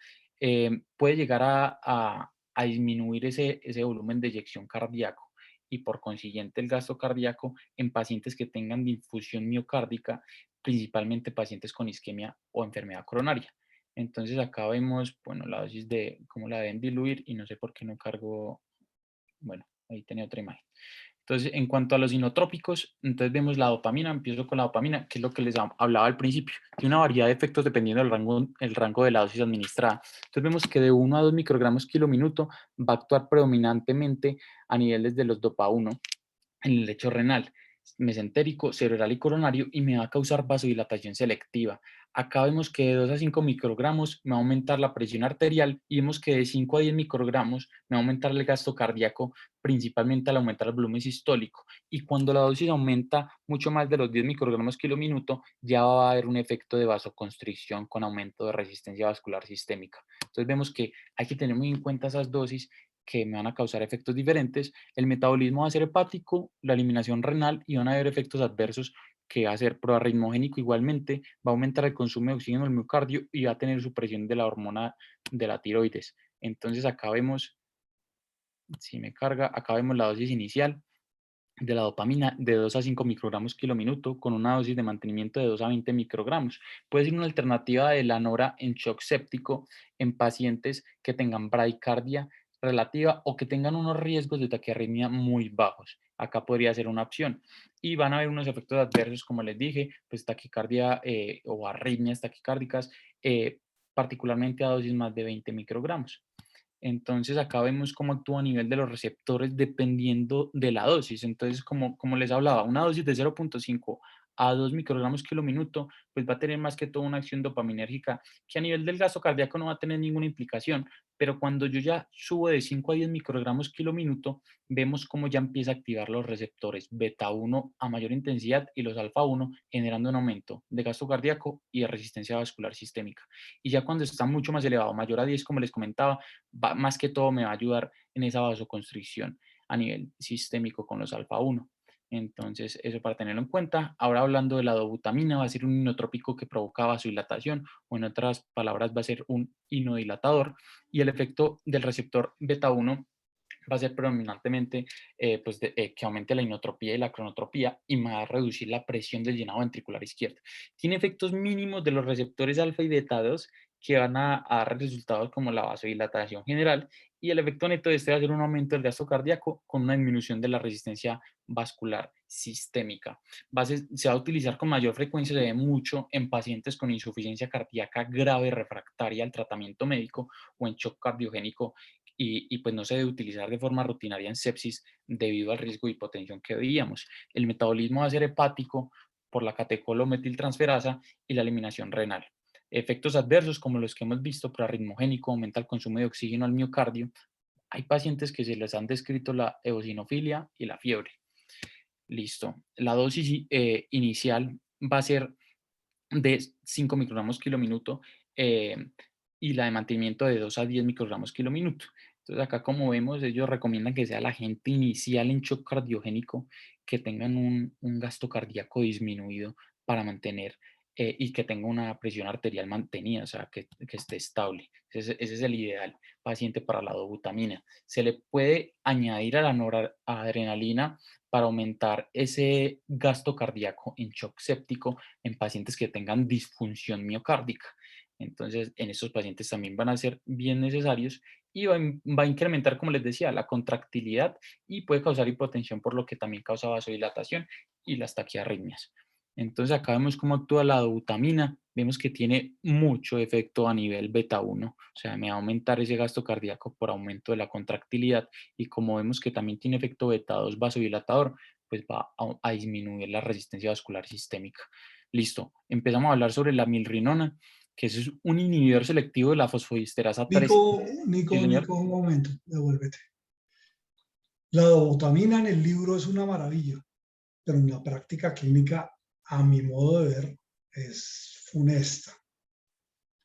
S1: Puede llegar a disminuir ese volumen de eyección cardíaco y por consiguiente el gasto cardíaco en pacientes que tengan difusión miocárdica, principalmente pacientes con isquemia o enfermedad coronaria. Entonces acá vemos, bueno, la dosis de cómo la deben diluir y no sé por qué no cargo, bueno, ahí tenía otra imagen. Entonces, en cuanto a los inotrópicos, entonces vemos la dopamina, empiezo con la dopamina, que es lo que les hablaba al principio. Tiene una variedad de efectos dependiendo del rango de la dosis administrada. Entonces vemos que de 1 a 2 microgramos kilo minuto va a actuar predominantemente a niveles de los dopa 1 en el lecho renal, mesentérico, cerebral y coronario y me va a causar vasodilatación selectiva. Acá vemos que de 2 a 5 microgramos me va a aumentar la presión arterial y vemos que de 5 a 10 microgramos me va a aumentar el gasto cardíaco, principalmente al aumentar el volumen sistólico. Y cuando la dosis aumenta mucho más de los 10 microgramos kilo minuto, ya va a haber un efecto de vasoconstricción con aumento de resistencia vascular sistémica. Entonces vemos que hay que tener muy en cuenta esas dosis que me van a causar efectos diferentes. El metabolismo va a ser hepático, la eliminación renal y van a haber efectos adversos que va a ser proarritmogénico igualmente, va a aumentar el consumo de oxígeno del miocardio y va a tener supresión de la hormona de la tiroides. Entonces acá vemos, si me carga, acá vemos la dosis inicial de la dopamina de 2 a 5 microgramos kilo minuto con una dosis de mantenimiento de 2 a 20 microgramos. Puede ser una alternativa de la nora en shock séptico en pacientes que tengan bradicardia relativa o que tengan unos riesgos de taquiarritmia muy bajos. Acá podría ser una opción. Y van a haber unos efectos adversos, como les dije, pues taquicardia o arritmias taquicárdicas, particularmente a dosis más de 20 microgramos. Entonces, acá vemos cómo actúa a nivel de los receptores dependiendo de la dosis. Entonces, como les hablaba, una dosis de 0,5 a 2 microgramos kilo minuto, pues va a tener más que todo una acción dopaminérgica que a nivel del gasto cardíaco no va a tener ninguna implicación. Pero cuando yo ya subo de 5 a 10 microgramos kilo minuto, vemos cómo ya empieza a activar los receptores beta 1 a mayor intensidad y los alfa 1, generando un aumento de gasto cardíaco y de resistencia vascular sistémica. Y ya cuando está mucho más elevado, mayor a 10, como les comentaba, más que todo me va a ayudar en esa vasoconstricción a nivel sistémico con los alfa 1. Entonces, eso para tenerlo en cuenta. Ahora hablando de la dobutamina, va a ser un inotrópico que provoca vasodilatación, o en otras palabras, va a ser un inodilatador. Y el efecto del receptor beta 1 va a ser predominantemente que aumente la inotropía y la cronotropía y va a reducir la presión del llenado ventricular izquierdo. Tiene efectos mínimos de los receptores alfa y beta 2 que van a dar resultados como la vasodilatación general, y el efecto neto de este va a ser un aumento del gasto cardíaco con una disminución de la resistencia vascular sistémica. Se va a utilizar con mayor frecuencia, se ve mucho en pacientes con insuficiencia cardíaca grave refractaria al tratamiento médico o en shock cardiogénico, y pues no se debe utilizar de forma rutinaria en sepsis debido al riesgo de hipotensión que veíamos. El metabolismo va a ser hepático por la catecolmetiltransferasa y la eliminación renal. Efectos adversos como los que hemos visto, proarritmogénico, aumenta el consumo de oxígeno al miocardio. Hay pacientes que se les han descrito la eosinofilia y la fiebre. Listo. La dosis inicial va a ser de 5 microgramos kilo minuto, eh, y la de mantenimiento de 2 a 10 microgramos kilo minuto. Entonces acá, como vemos, ellos recomiendan que sea la gente inicial en shock cardiogénico, que tengan un gasto cardíaco disminuido para mantener y que tenga una presión arterial mantenida, o sea, que esté estable. Ese es el ideal paciente para la dobutamina. Se le puede añadir a la noradrenalina para aumentar ese gasto cardíaco en shock séptico en pacientes que tengan disfunción miocárdica. Entonces, en estos pacientes también van a ser bien necesarios y va a incrementar, como les decía, la contractilidad y puede causar hipotensión, por lo que también causa vasodilatación y las taquiarritmias. Entonces, acá vemos cómo actúa la dobutamina. Vemos que tiene mucho efecto a nivel beta 1, o sea, me va a aumentar ese gasto cardíaco por aumento de la contractilidad, y como vemos que también tiene efecto beta 2 vasodilatador, pues va a disminuir la resistencia vascular sistémica. Listo, empezamos a hablar sobre la milrinona, que es un inhibidor selectivo de la fosfodiesterasa 3. Sí, señor.
S2: Nico, un momento, devuélvete. La dobutamina en el libro es una maravilla, pero en la práctica clínica, a mi modo de ver, es funesta.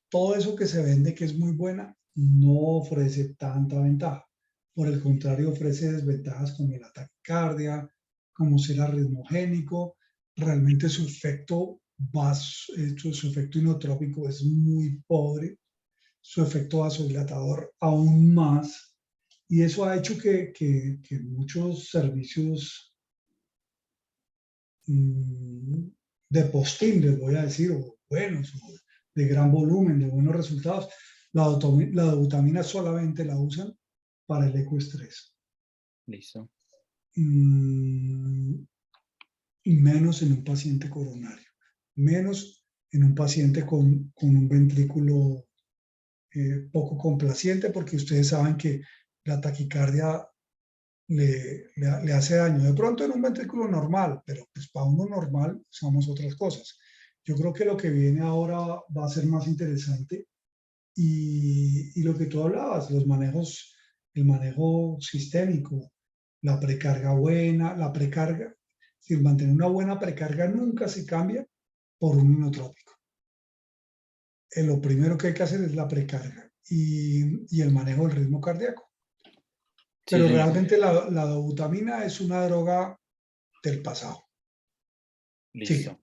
S2: Todo eso que se vende que es muy buena no ofrece tanta ventaja. Por el contrario, ofrece desventajas como la taquicardia, como ser arritmogénico. Realmente su efecto inotrópico es muy pobre, su efecto vasodilatador aún más. Y eso ha hecho que muchos servicios de postín, les voy a decir, o buenos, o de gran volumen, de buenos resultados, la dobutamina solamente la usan para el ecoestrés.
S1: Listo.
S2: Mm, y menos en un paciente coronario, menos en un paciente con un ventrículo poco complaciente, porque ustedes saben que la taquicardia le hace daño. De pronto en un ventrículo normal, pero pues para uno normal usamos otras cosas. Yo creo que lo que viene ahora va a ser más interesante y lo que tú hablabas, los manejos, el manejo sistémico, la precarga buena, la precarga, es decir, mantener una buena precarga nunca se cambia por un inotrópico. Lo primero que hay que hacer es la precarga y el manejo del ritmo cardíaco.
S1: Sí,
S2: Pero
S1: señor.
S2: realmente la dobutamina es una droga del pasado. Sí,
S1: Listo.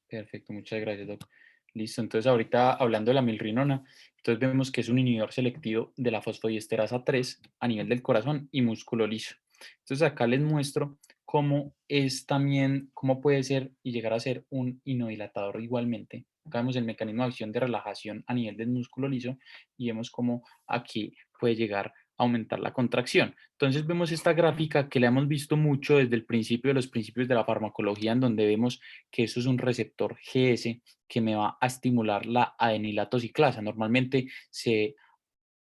S1: Perfecto, muchas gracias, doc. Listo, entonces ahorita hablando de la milrinona, entonces vemos que es un inhibidor selectivo de la fosfodiesterasa 3 a nivel del corazón y músculo liso. Entonces acá les muestro cómo es también, cómo puede ser y llegar a ser un inodilatador igualmente. Acá vemos el mecanismo de acción de relajación a nivel del músculo liso y vemos cómo aquí puede llegar a aumentar la contracción. Entonces vemos esta gráfica que la hemos visto mucho desde el principio de los principios de la farmacología, en donde vemos que eso es un receptor GS que me va a estimular la adenilato ciclasa. Normalmente se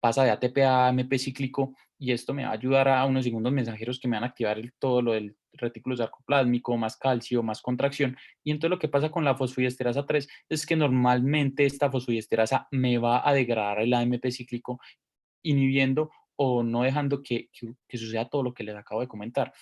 S1: pasa de ATP a AMP cíclico y esto me va a ayudar a unos segundos mensajeros que me van a activar todo lo del retículo sarcoplásmico, más calcio, más contracción. Y entonces lo que pasa con la fosfodiesterasa 3 es que normalmente esta fosfodiesterasa me va a degradar el AMP cíclico, inhibiendo o no dejando que suceda todo lo que les acabo de comentar.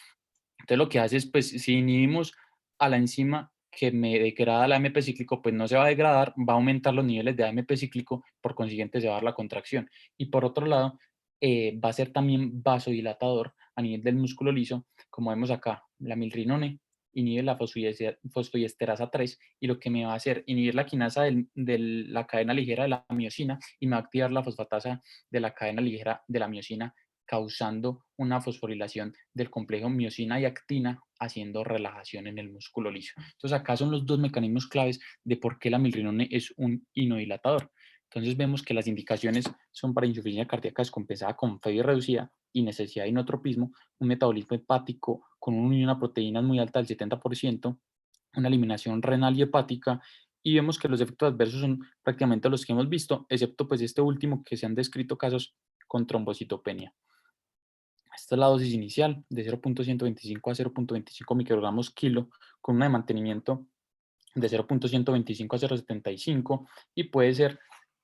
S1: Entonces lo que hace es, pues, si inhibimos a la enzima que me degrada el AMP cíclico, pues no se va a degradar, va a aumentar los niveles de AMP cíclico, por consiguiente se va a dar la contracción. Y por otro lado, va a ser también vasodilatador a nivel del músculo liso, como vemos acá, la milrinone inhibe la fosfodiesterasa 3 y lo que me va a hacer inhibir la quinasa de la cadena ligera de la miosina y me va a activar la fosfatasa de la cadena ligera de la miosina, causando una fosforilación del complejo miosina y actina, haciendo relajación en el músculo liso. Entonces acá son los dos mecanismos claves de por qué la milrinone es un inodilatador. Entonces vemos que las indicaciones son para insuficiencia cardíaca descompensada con febrio reducida y necesidad de inotropismo, un metabolismo hepático con una unión a proteínas muy alta del 70%, una eliminación renal y hepática, y vemos que los efectos adversos son prácticamente los que hemos visto, excepto pues este último, que se han descrito casos con trombocitopenia. Esta es la dosis inicial de 0.125 a 0.25 microgramos kilo, con una de mantenimiento de 0.125 a 0.75, y puede ser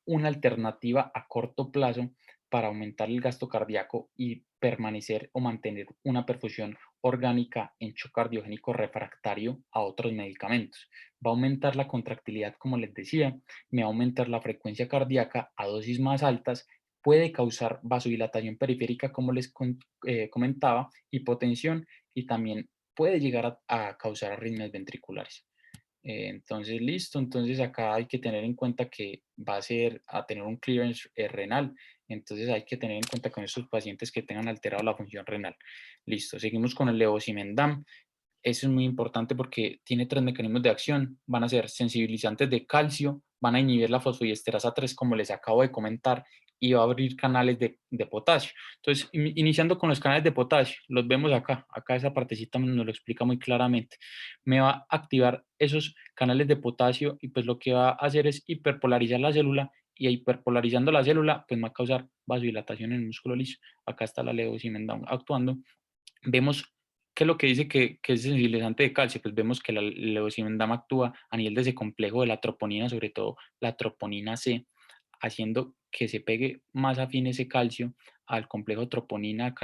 S1: una alternativa a corto plazo para aumentar el gasto cardíaco y permanecer o mantener una perfusión orgánica en shock cardiogénico refractario a otros medicamentos. Va a aumentar la contractilidad, como les decía, me va a aumentar la frecuencia cardíaca a dosis más altas, puede causar vasodilatación periférica, como les comentaba, hipotensión, y también puede llegar a causar arritmias ventriculares. Entonces, listo. Entonces, acá hay que tener en cuenta que va a tener un clearance renal. Entonces, hay que tener en cuenta con estos pacientes que tengan alterado la función renal. Listo. Seguimos con el levosimendan. Eso es muy importante porque tiene tres mecanismos de acción. Van a ser sensibilizantes de calcio, van a inhibir la fosfodiesterasa 3, como les acabo de comentar, y va a abrir canales de potasio. Entonces, iniciando con los canales de potasio, los vemos acá. Acá esa partecita nos lo explica muy claramente. Me va a activar esos canales de potasio y pues lo que va a hacer es hiperpolarizar la célula, y hiperpolarizando la célula, pues va a causar vasodilatación en el músculo liso. Acá está la levosimendan actuando. Vemos qué es lo que dice que es sensibilizante de calcio. Pues vemos que la levosimendan actúa a nivel de ese complejo de la troponina, sobre todo la troponina C, haciendo que se pegue más afín ese calcio al complejo troponina,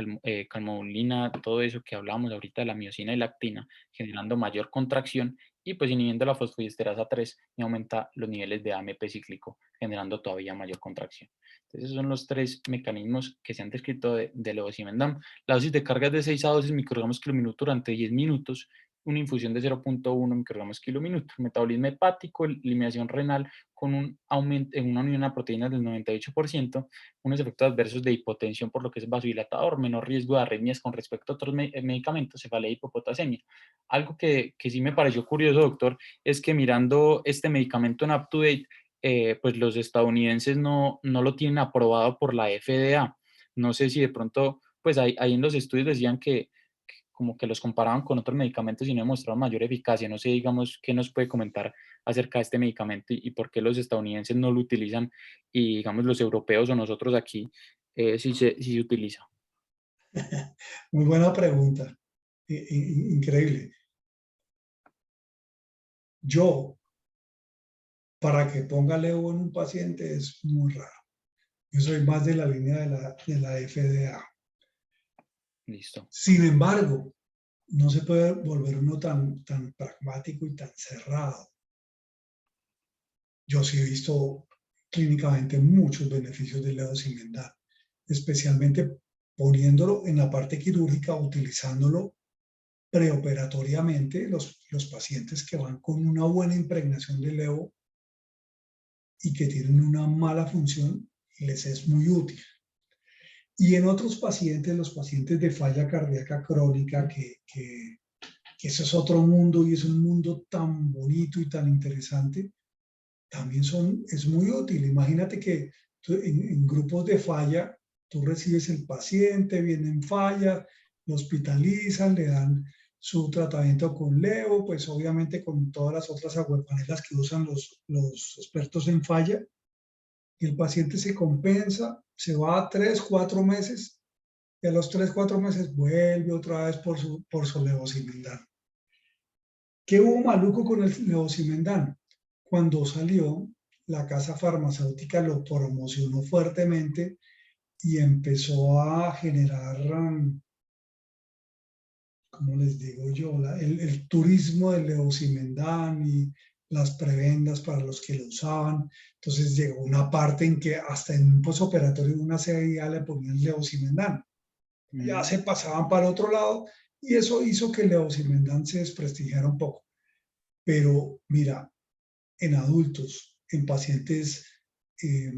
S1: calmodulina, todo eso que hablábamos ahorita de la miosina y la actina, generando mayor contracción, y pues inhibiendo la fosfodiesterasa 3 y aumenta los niveles de AMP cíclico, generando todavía mayor contracción. Entonces, esos son los tres mecanismos que se han descrito de levosimendan. La dosis de carga es de 6 a 12 microgramos kilo minuto durante 10 minutos, una infusión de 0.1 microgramos kilo minuto, metabolismo hepático, eliminación renal con un aumento en una unión a proteínas del 98%, unos efectos adversos de hipotensión por lo que es vasodilatador, menor riesgo de arritmias con respecto a otros medicamentos, cefalea y hipopotasemia. Algo que sí me pareció curioso, doctor, es que mirando este medicamento en UpToDate, pues los estadounidenses no lo tienen aprobado por la FDA. No sé si de pronto, pues ahí en los estudios decían que como que los comparaban con otros medicamentos y no demostraron mayor eficacia. No sé, digamos, qué nos puede comentar acerca de este medicamento y por qué los estadounidenses no lo utilizan y, digamos, los europeos o nosotros aquí sí se utiliza.
S2: Muy buena pregunta. Increíble. Yo, para que ponga Levo en un paciente es muy raro. Yo soy más de la línea de la FDA.
S1: Listo.
S2: Sin embargo, no se puede volver uno tan pragmático y tan cerrado. Yo sí he visto clínicamente muchos beneficios del levosimendan, especialmente poniéndolo en la parte quirúrgica, utilizándolo preoperatoriamente, los pacientes que van con una buena impregnación de levo y que tienen una mala función, les es muy útil. Y en otros pacientes, los pacientes de falla cardíaca crónica, que eso es otro mundo y es un mundo tan bonito y tan interesante, también es muy útil. Imagínate que en grupos de falla, tú recibes el paciente, viene en falla, lo hospitalizan, le dan su tratamiento con Levo, pues obviamente con todas las otras aguapanelas que usan los expertos en falla, y el paciente se compensa, se va a 3, 4 meses, y a los 3, 4 meses vuelve otra vez por su levosimendan. ¿Qué hubo maluco con el levosimendan? Cuando salió, la casa farmacéutica lo promocionó fuertemente y empezó a generar, ¿cómo les digo yo? El turismo del levosimendan y las prebendas para los que lo usaban. Entonces llegó una parte en que hasta en un posoperatorio de una CIA le ponían levosimendan. Ya
S1: Mm,
S2: se pasaban para el otro lado y eso hizo que el levosimendan se desprestigiara un poco. Pero mira, en adultos, en pacientes eh,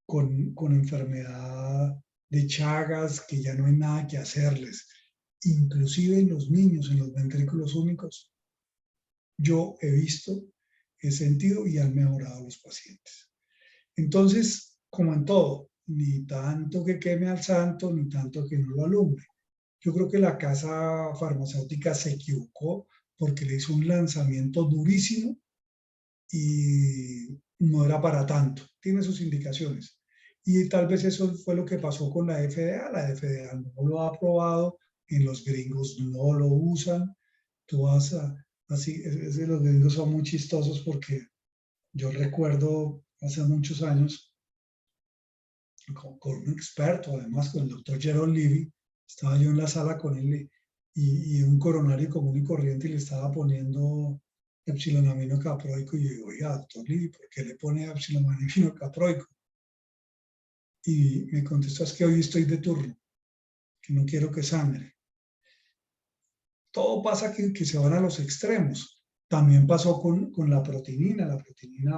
S2: con enfermedad de Chagas, que ya no hay nada que hacerles, inclusive en los niños, en los ventrículos únicos, yo he visto, he sentido y han mejorado los pacientes. Entonces, como en todo, ni tanto que queme al santo, ni tanto que no lo alumbre. Yo creo que la casa farmacéutica se equivocó porque le hizo un lanzamiento durísimo y no era para tanto. Tiene sus indicaciones. Y tal vez eso fue lo que pasó con la FDA. La FDA no lo ha aprobado, en los gringos no lo usan. Tú vas a, así, los gringos son muy chistosos porque yo recuerdo hace muchos años con un experto, además con el doctor Jerome Levy, estaba yo en la sala con él y un coronario común y corriente y le estaba poniendo epsilolamino caproico y yo digo, oiga, doctor Levy, ¿por qué le pone epsilolamino caproico? Y me contestó, es que hoy estoy de turno, que no quiero que sangre. Todo pasa que se van a los extremos. También pasó con la protinina,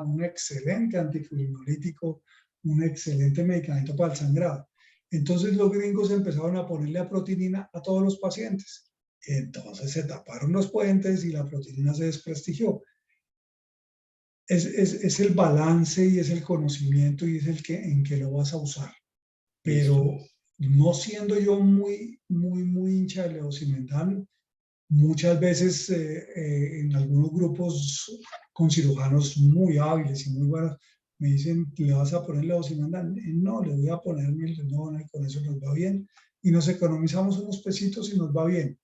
S2: un excelente antifibrinolytíco, un excelente medicamento para el sangrado. Entonces los gringos empezaron a ponerle a protinina a todos los pacientes. Entonces se taparon los puentes y la protinina se desprestigió. Es el balance y es el conocimiento y es el que en que lo vas a usar.
S1: listo.
S2: Pero no siendo yo muy hincha de levosimendan, muchas veces en algunos grupos con cirujanos muy hábiles y muy buenos, me dicen, ¿le vas a poner levosimendan? No, le voy a poner milrinona y con eso nos va bien. Y nos economizamos unos pesitos y nos va bien.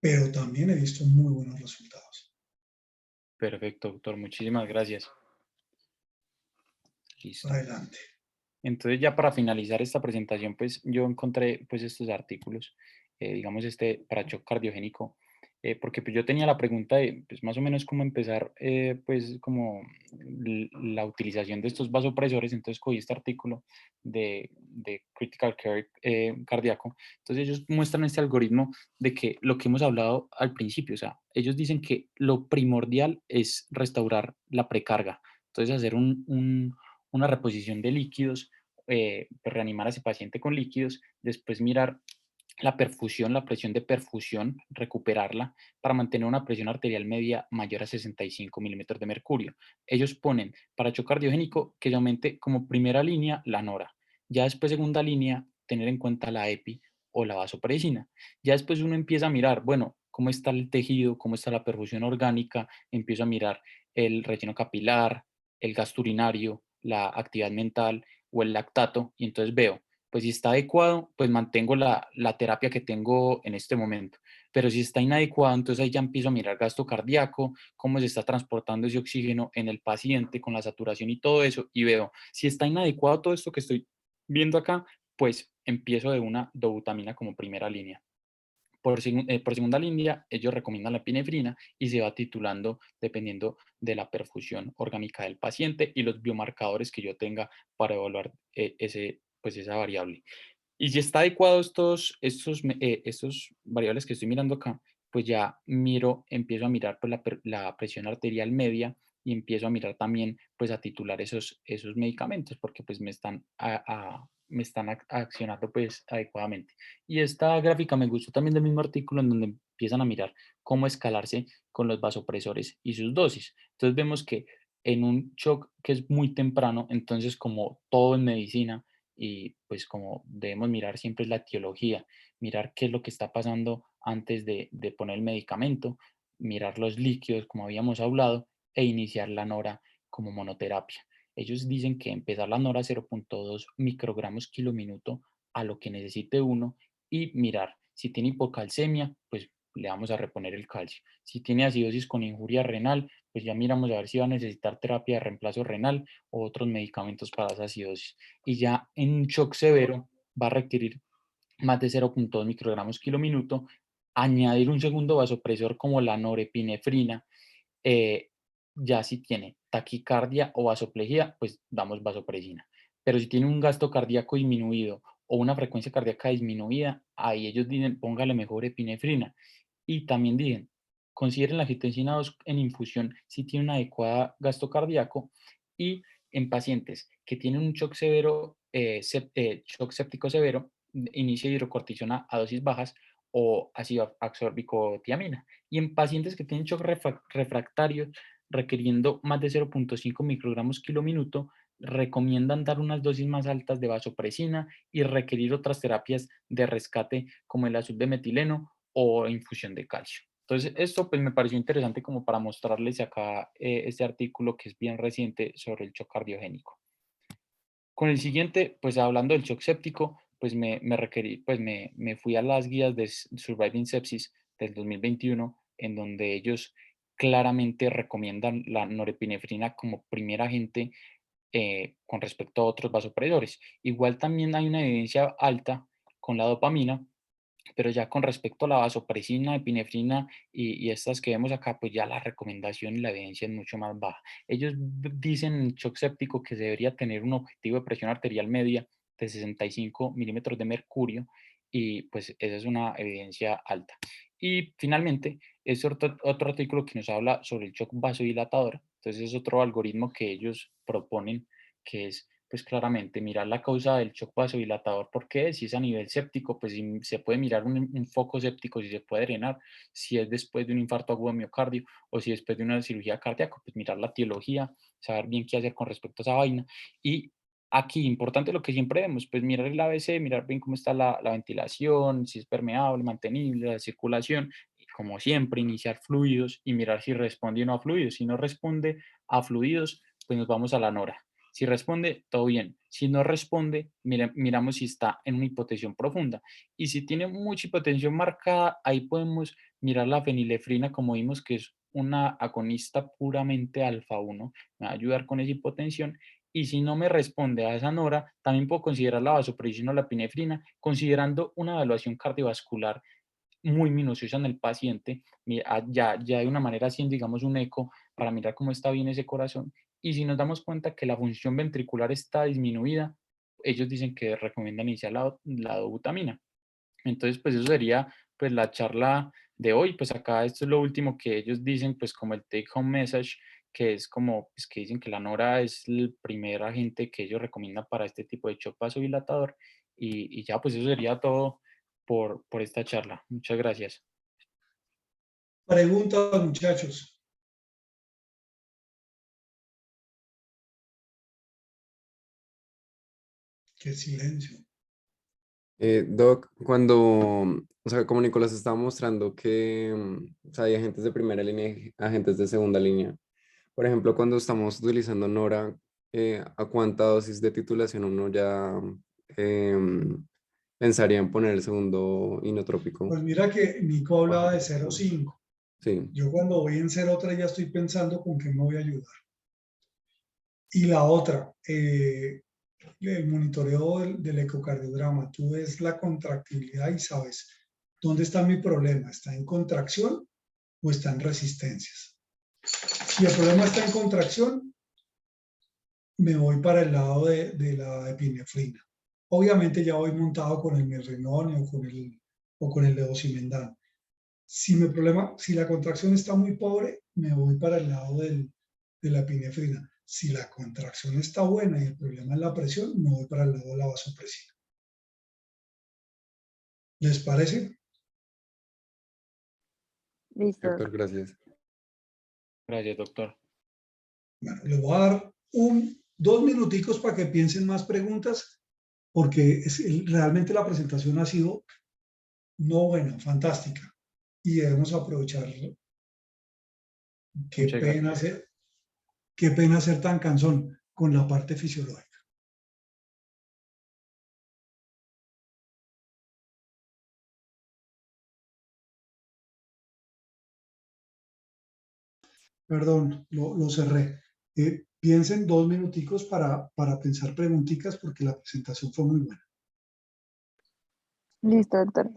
S2: Pero también he visto muy buenos resultados.
S1: Perfecto, doctor. Muchísimas gracias. Listo.
S2: Adelante.
S1: Entonces ya para finalizar esta presentación, pues yo encontré pues estos artículos, digamos este para shock cardiogénico, porque pues yo tenía la pregunta de pues más o menos cómo empezar pues como la utilización de estos vasopresores, entonces cogí este artículo de Critical Care cardíaco, entonces ellos muestran este algoritmo de que lo que hemos hablado al principio, o sea, ellos dicen que lo primordial es restaurar la precarga, entonces hacer una reposición de líquidos, pues reanimar a ese paciente con líquidos, después mirar la perfusión, la presión de perfusión, recuperarla para mantener una presión arterial media mayor a 65 milímetros de mercurio. Ellos ponen para shock cardiogénico que se aumente como primera línea la nora. Ya después, segunda línea, tener en cuenta la EPI o la vasopresina. Ya después uno empieza a mirar, bueno, cómo está el tejido, cómo está la perfusión orgánica, empiezo a mirar el relleno capilar, el gasto urinario, la actividad mental o el lactato, y entonces veo, pues si está adecuado, pues mantengo la terapia que tengo en este momento. Pero si está inadecuado, entonces ahí ya empiezo a mirar gasto cardíaco, cómo se está transportando ese oxígeno en el paciente con la saturación y todo eso, y veo, si está inadecuado todo esto que estoy viendo acá, pues empiezo de una dobutamina como primera línea. Por segunda línea, ellos recomiendan la epinefrina y se va titulando dependiendo de la perfusión orgánica del paciente y los biomarcadores que yo tenga para evaluar pues esa variable. Y si está adecuado estos variables que estoy mirando acá, pues ya empiezo a mirar pues la presión arterial media y empiezo a mirar también pues a titular esos medicamentos porque pues me están me están accionando pues adecuadamente. Y esta gráfica me gustó también del mismo artículo en donde empiezan a mirar cómo escalarse con los vasopresores y sus dosis. Entonces vemos que en un shock que es muy temprano, entonces como todo en medicina y pues como debemos mirar siempre es la etiología, mirar qué es lo que está pasando antes de poner el medicamento, mirar los líquidos como habíamos hablado e iniciar la nora como monoterapia. Ellos dicen que empezar la nora 0.2 microgramos kilo minuto a lo que necesite uno y mirar si tiene hipocalcemia, pues le vamos a reponer el calcio. Si tiene acidosis con injuria renal, pues ya miramos a ver si va a necesitar terapia de reemplazo renal o otros medicamentos para esa acidosis. Y ya en un shock severo va a requerir más de 0.2 microgramos kilo minuto, añadir un segundo vasopresor como la norepinefrina. eh, ya si tiene taquicardia o vasoplejía, pues damos vasopresina. Pero si tiene un gasto cardíaco disminuido o una frecuencia cardíaca disminuida, ahí ellos dicen póngale mejor epinefrina. Y también dicen, consideren la angiotensina 2 en infusión si tiene un adecuado gasto cardíaco y en pacientes que tienen un shock severo, shock séptico severo, inicie hidrocortisona a dosis bajas o ácido ascórbico tiamina. Y en pacientes que tienen shock refractario requiriendo más de 0.5 microgramos kilo minuto, recomiendan dar unas dosis más altas de vasopresina y requerir otras terapias de rescate como el azul de metileno o infusión de calcio. Entonces, esto pues me pareció interesante como para mostrarles acá este artículo que es bien reciente sobre el shock cardiogénico. Con el siguiente, pues hablando del shock séptico, pues me requerí, pues me fui a las guías de Surviving Sepsis del 2021, en donde ellos claramente recomiendan la norepinefrina como primer agente con respecto a otros vasopresores. Igual también hay una evidencia alta con la dopamina, pero ya con respecto a la vasopresina, epinefrina y estas que vemos acá, pues ya la recomendación y la evidencia es mucho más baja. Ellos dicen en shock séptico que se debería tener un objetivo de presión arterial media de 65 milímetros de mercurio y pues esa es una evidencia alta. Y finalmente, es otro artículo que nos habla sobre el shock vasodilatador. Entonces es otro algoritmo que ellos proponen que es pues claramente mirar la causa del shock vasodilatador, porque si es a nivel séptico, pues si se puede mirar un foco séptico, si se puede drenar, si es después de un infarto agudo de miocardio o si después de una cirugía cardíaca, pues mirar la etiología, saber bien qué hacer con respecto a esa vaina. Y aquí, importante lo que siempre vemos, pues mirar el ABC, mirar bien cómo está la ventilación, si es permeable, mantenible, la circulación, y como siempre, iniciar fluidos y mirar si responde o no a fluidos. Si no responde a fluidos, pues nos vamos a la nora. Si responde, todo bien. Si no responde, miramos si está en una hipotensión profunda. Y si tiene mucha hipotensión marcada, ahí podemos mirar la fenilefrina, como vimos que es una agonista puramente alfa 1, me va a ayudar con esa hipotensión. Y si no me responde a esa nora, también puedo considerar la vasopresina o la epinefrina, considerando una evaluación cardiovascular muy minuciosa en el paciente, ya de una manera haciendo, digamos, un eco para mirar cómo está bien ese corazón. Y si nos damos cuenta que la función ventricular está disminuida, ellos dicen que recomiendan iniciar la dobutamina. Entonces, pues eso sería pues la charla de hoy. Pues acá esto es lo último que ellos dicen, pues como el take home message, que es como, pues que dicen que la nora es el primer agente que ellos recomiendan para este tipo de shock vasodilatador. Y ya, pues eso sería todo por esta charla. Muchas gracias.
S2: Preguntas, muchachos. Qué silencio.
S3: Doc, cuando, o sea, como Nicolás estaba mostrando que o sea, hay agentes de primera línea y agentes de segunda línea. Por ejemplo, cuando estamos utilizando Nora, ¿a cuánta dosis de titulación uno ya em, pensaría en poner el segundo inotrópico?
S2: Pues mira que Nico hablaba de 0,5.
S3: Sí,
S2: Yo cuando voy en 0,3 ya estoy pensando con qué me voy a ayudar. Y la otra, el monitoreo del ecocardiograma. Tú ves la contractibilidad y sabes dónde está mi problema. ¿Está en contracción o está en resistencias? Si el problema está en contracción, me voy para el lado de la epinefrina. Obviamente ya voy montado con el mirrinone o con el levosimendan. Si la contracción está muy pobre, me voy para el lado de la epinefrina. Si la contracción está buena y el problema es la presión, me voy para el lado de la vasopresina. ¿Les parece?
S4: Listo.
S3: Doctor, gracias.
S1: Gracias, doctor.
S2: Bueno, les voy a dar 2 minuticos para que piensen más preguntas, porque realmente la presentación ha sido no buena, fantástica. Y debemos aprovecharlo.
S1: Muchas gracias.
S2: Qué pena ser tan cansón con la parte fisiológica. Perdón, lo cerré. Piensen 2 minuticos para pensar preguntitas porque la presentación fue muy buena.
S4: Listo, doctor.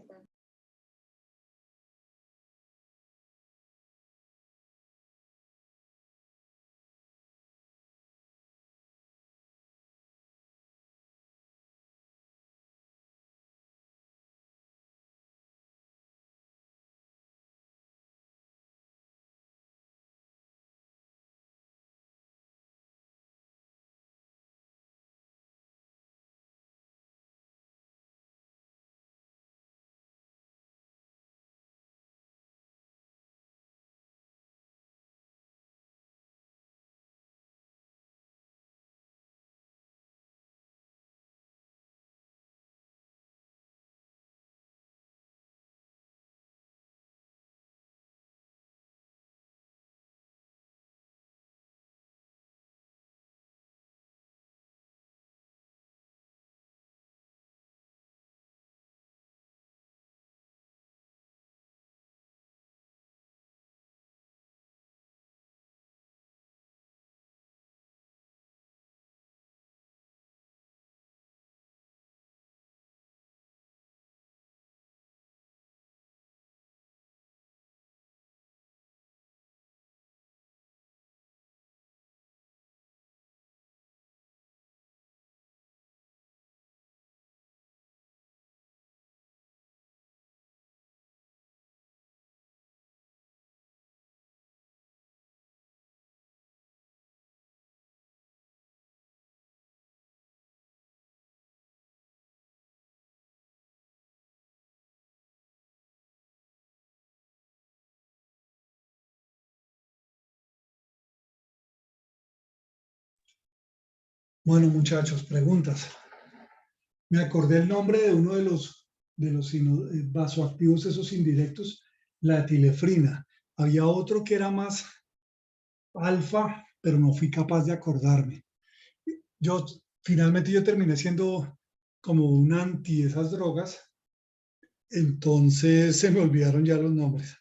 S2: Bueno, muchachos, preguntas. Me acordé el nombre de uno de los vasoactivos, esos indirectos, la etilefrina. Había otro que era más alfa, pero no fui capaz de acordarme. Finalmente yo terminé siendo como un anti esas drogas, entonces se me olvidaron ya los nombres.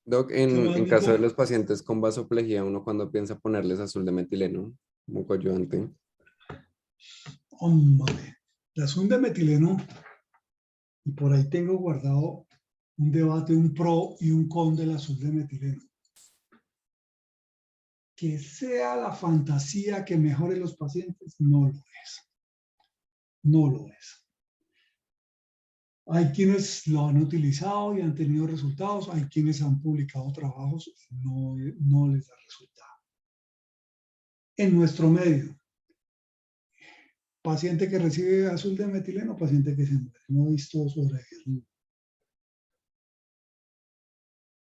S3: Doc,
S2: ¿Qué más,
S3: en caso de
S2: Nico?
S3: los pacientes con vasoplejía, uno cuando piensa ponerles azul de metileno como coadyuvante.
S2: Hombre, la de metileno, y por ahí tengo guardado un debate, un pro y un con del azul de metileno. Que sea la fantasía que mejore los pacientes, no lo es. No lo es. Hay quienes lo han utilizado y han tenido resultados, hay quienes han publicado trabajos y no les da resultado. En nuestro medio, paciente que recibe azul de metileno, paciente que se muere. No he visto sobrevivir.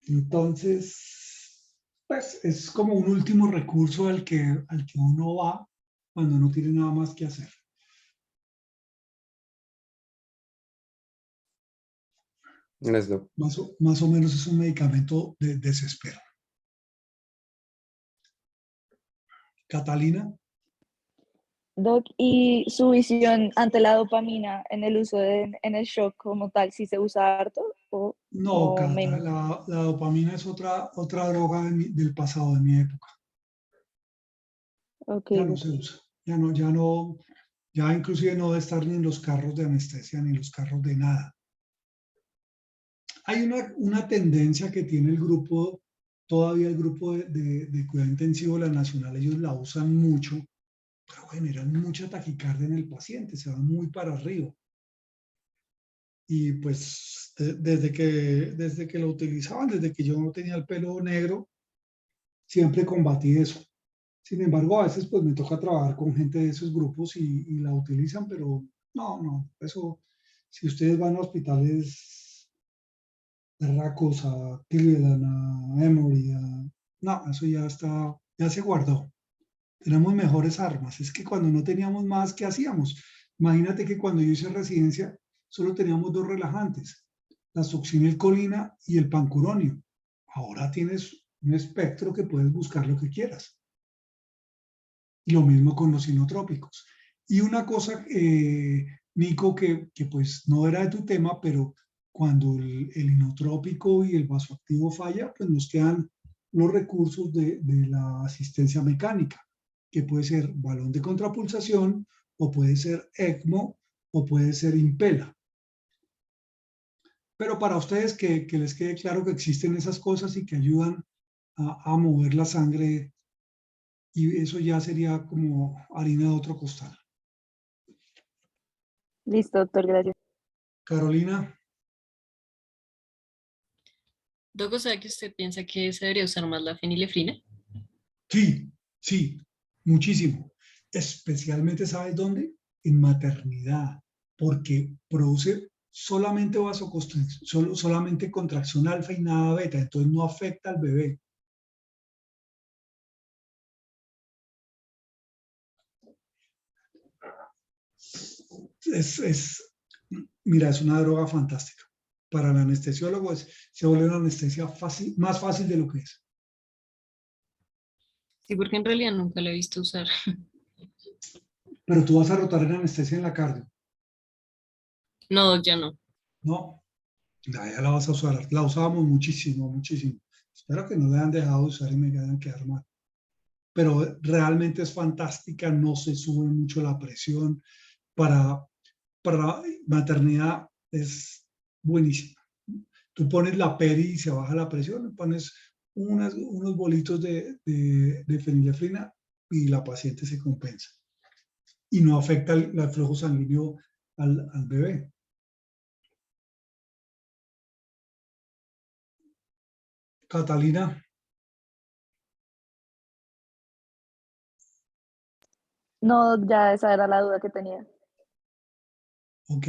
S2: Entonces, pues es como un último recurso al que uno va cuando no tiene nada más que hacer.
S3: Gracias, Doc.
S2: Más o menos es un medicamento de desespero. Catalina.
S4: Doc, ¿y su visión ante la dopamina en el uso en el shock como tal, si se usa harto
S2: No,
S4: o
S2: Cata,
S4: menos?
S2: la dopamina es otra droga del pasado, de mi época.
S4: Ok,
S2: Ya no se usa. Ya inclusive no debe estar ni en los carros de anestesia ni en los carros de nada. Hay una tendencia que tiene todavía el grupo de cuidado intensivo, la nacional, ellos la usan mucho, pero generan mucha taquicardia en el paciente, se va muy para arriba. y pues desde que lo utilizaban, desde que yo no tenía el pelo negro, siempre combatí eso. Sin embargo, a veces pues me toca trabajar con gente de esos grupos y la utilizan, pero no, eso, si ustedes van a hospitales berracos, a Cleveland, a Emory, no, eso ya está, ya se guardó. Tenemos mejores armas. Es que cuando no teníamos más, ¿qué hacíamos? Imagínate que cuando yo hice residencia, solo teníamos dos relajantes, la succinilcolina y el pancuronio. Ahora tienes un espectro que puedes buscar lo que quieras. Y lo mismo con los inotrópicos. Y una cosa, Nico, que pues no era de tu tema, pero cuando el inotrópico y el vasoactivo falla, pues nos quedan los recursos de la asistencia mecánica, que puede ser balón de contrapulsación, o puede ser ECMO, o puede ser Impela. Pero para ustedes que les quede claro que existen esas cosas y que ayudan a mover la sangre, y eso ya sería como harina de otro costal.
S4: Listo, doctor, gracias.
S2: Carolina,
S5: Doc, o sea que usted piensa que se debería usar más la fenilefrina.
S2: sí, muchísimo. Especialmente, ¿sabes dónde? En maternidad, porque produce solamente vasoconstricción, solamente contracción alfa y nada beta, entonces no afecta al bebé. Mira, es una droga fantástica. Para el anestesiólogo se vuelve una anestesia fácil, más fácil de lo que es.
S5: Sí, porque en realidad nunca la he visto usar.
S2: Pero tú vas a rotar en anestesia en la cardio,
S5: No, Doc, ya no.
S2: ¿no? Ya la vas a usar. La usábamos muchísimo, muchísimo. Espero que no la hayan dejado de usar y me hayan quedar mal. Pero realmente es fantástica, no se sube mucho la presión. Para, para maternidad es buenísima. Tú pones la peri y se baja la presión, pones unos bolitos de fenilefrina y la paciente se compensa. Y no afecta el flujo sanguíneo al bebé. Catalina,
S4: No, ya esa era la duda que tenía.
S2: ok.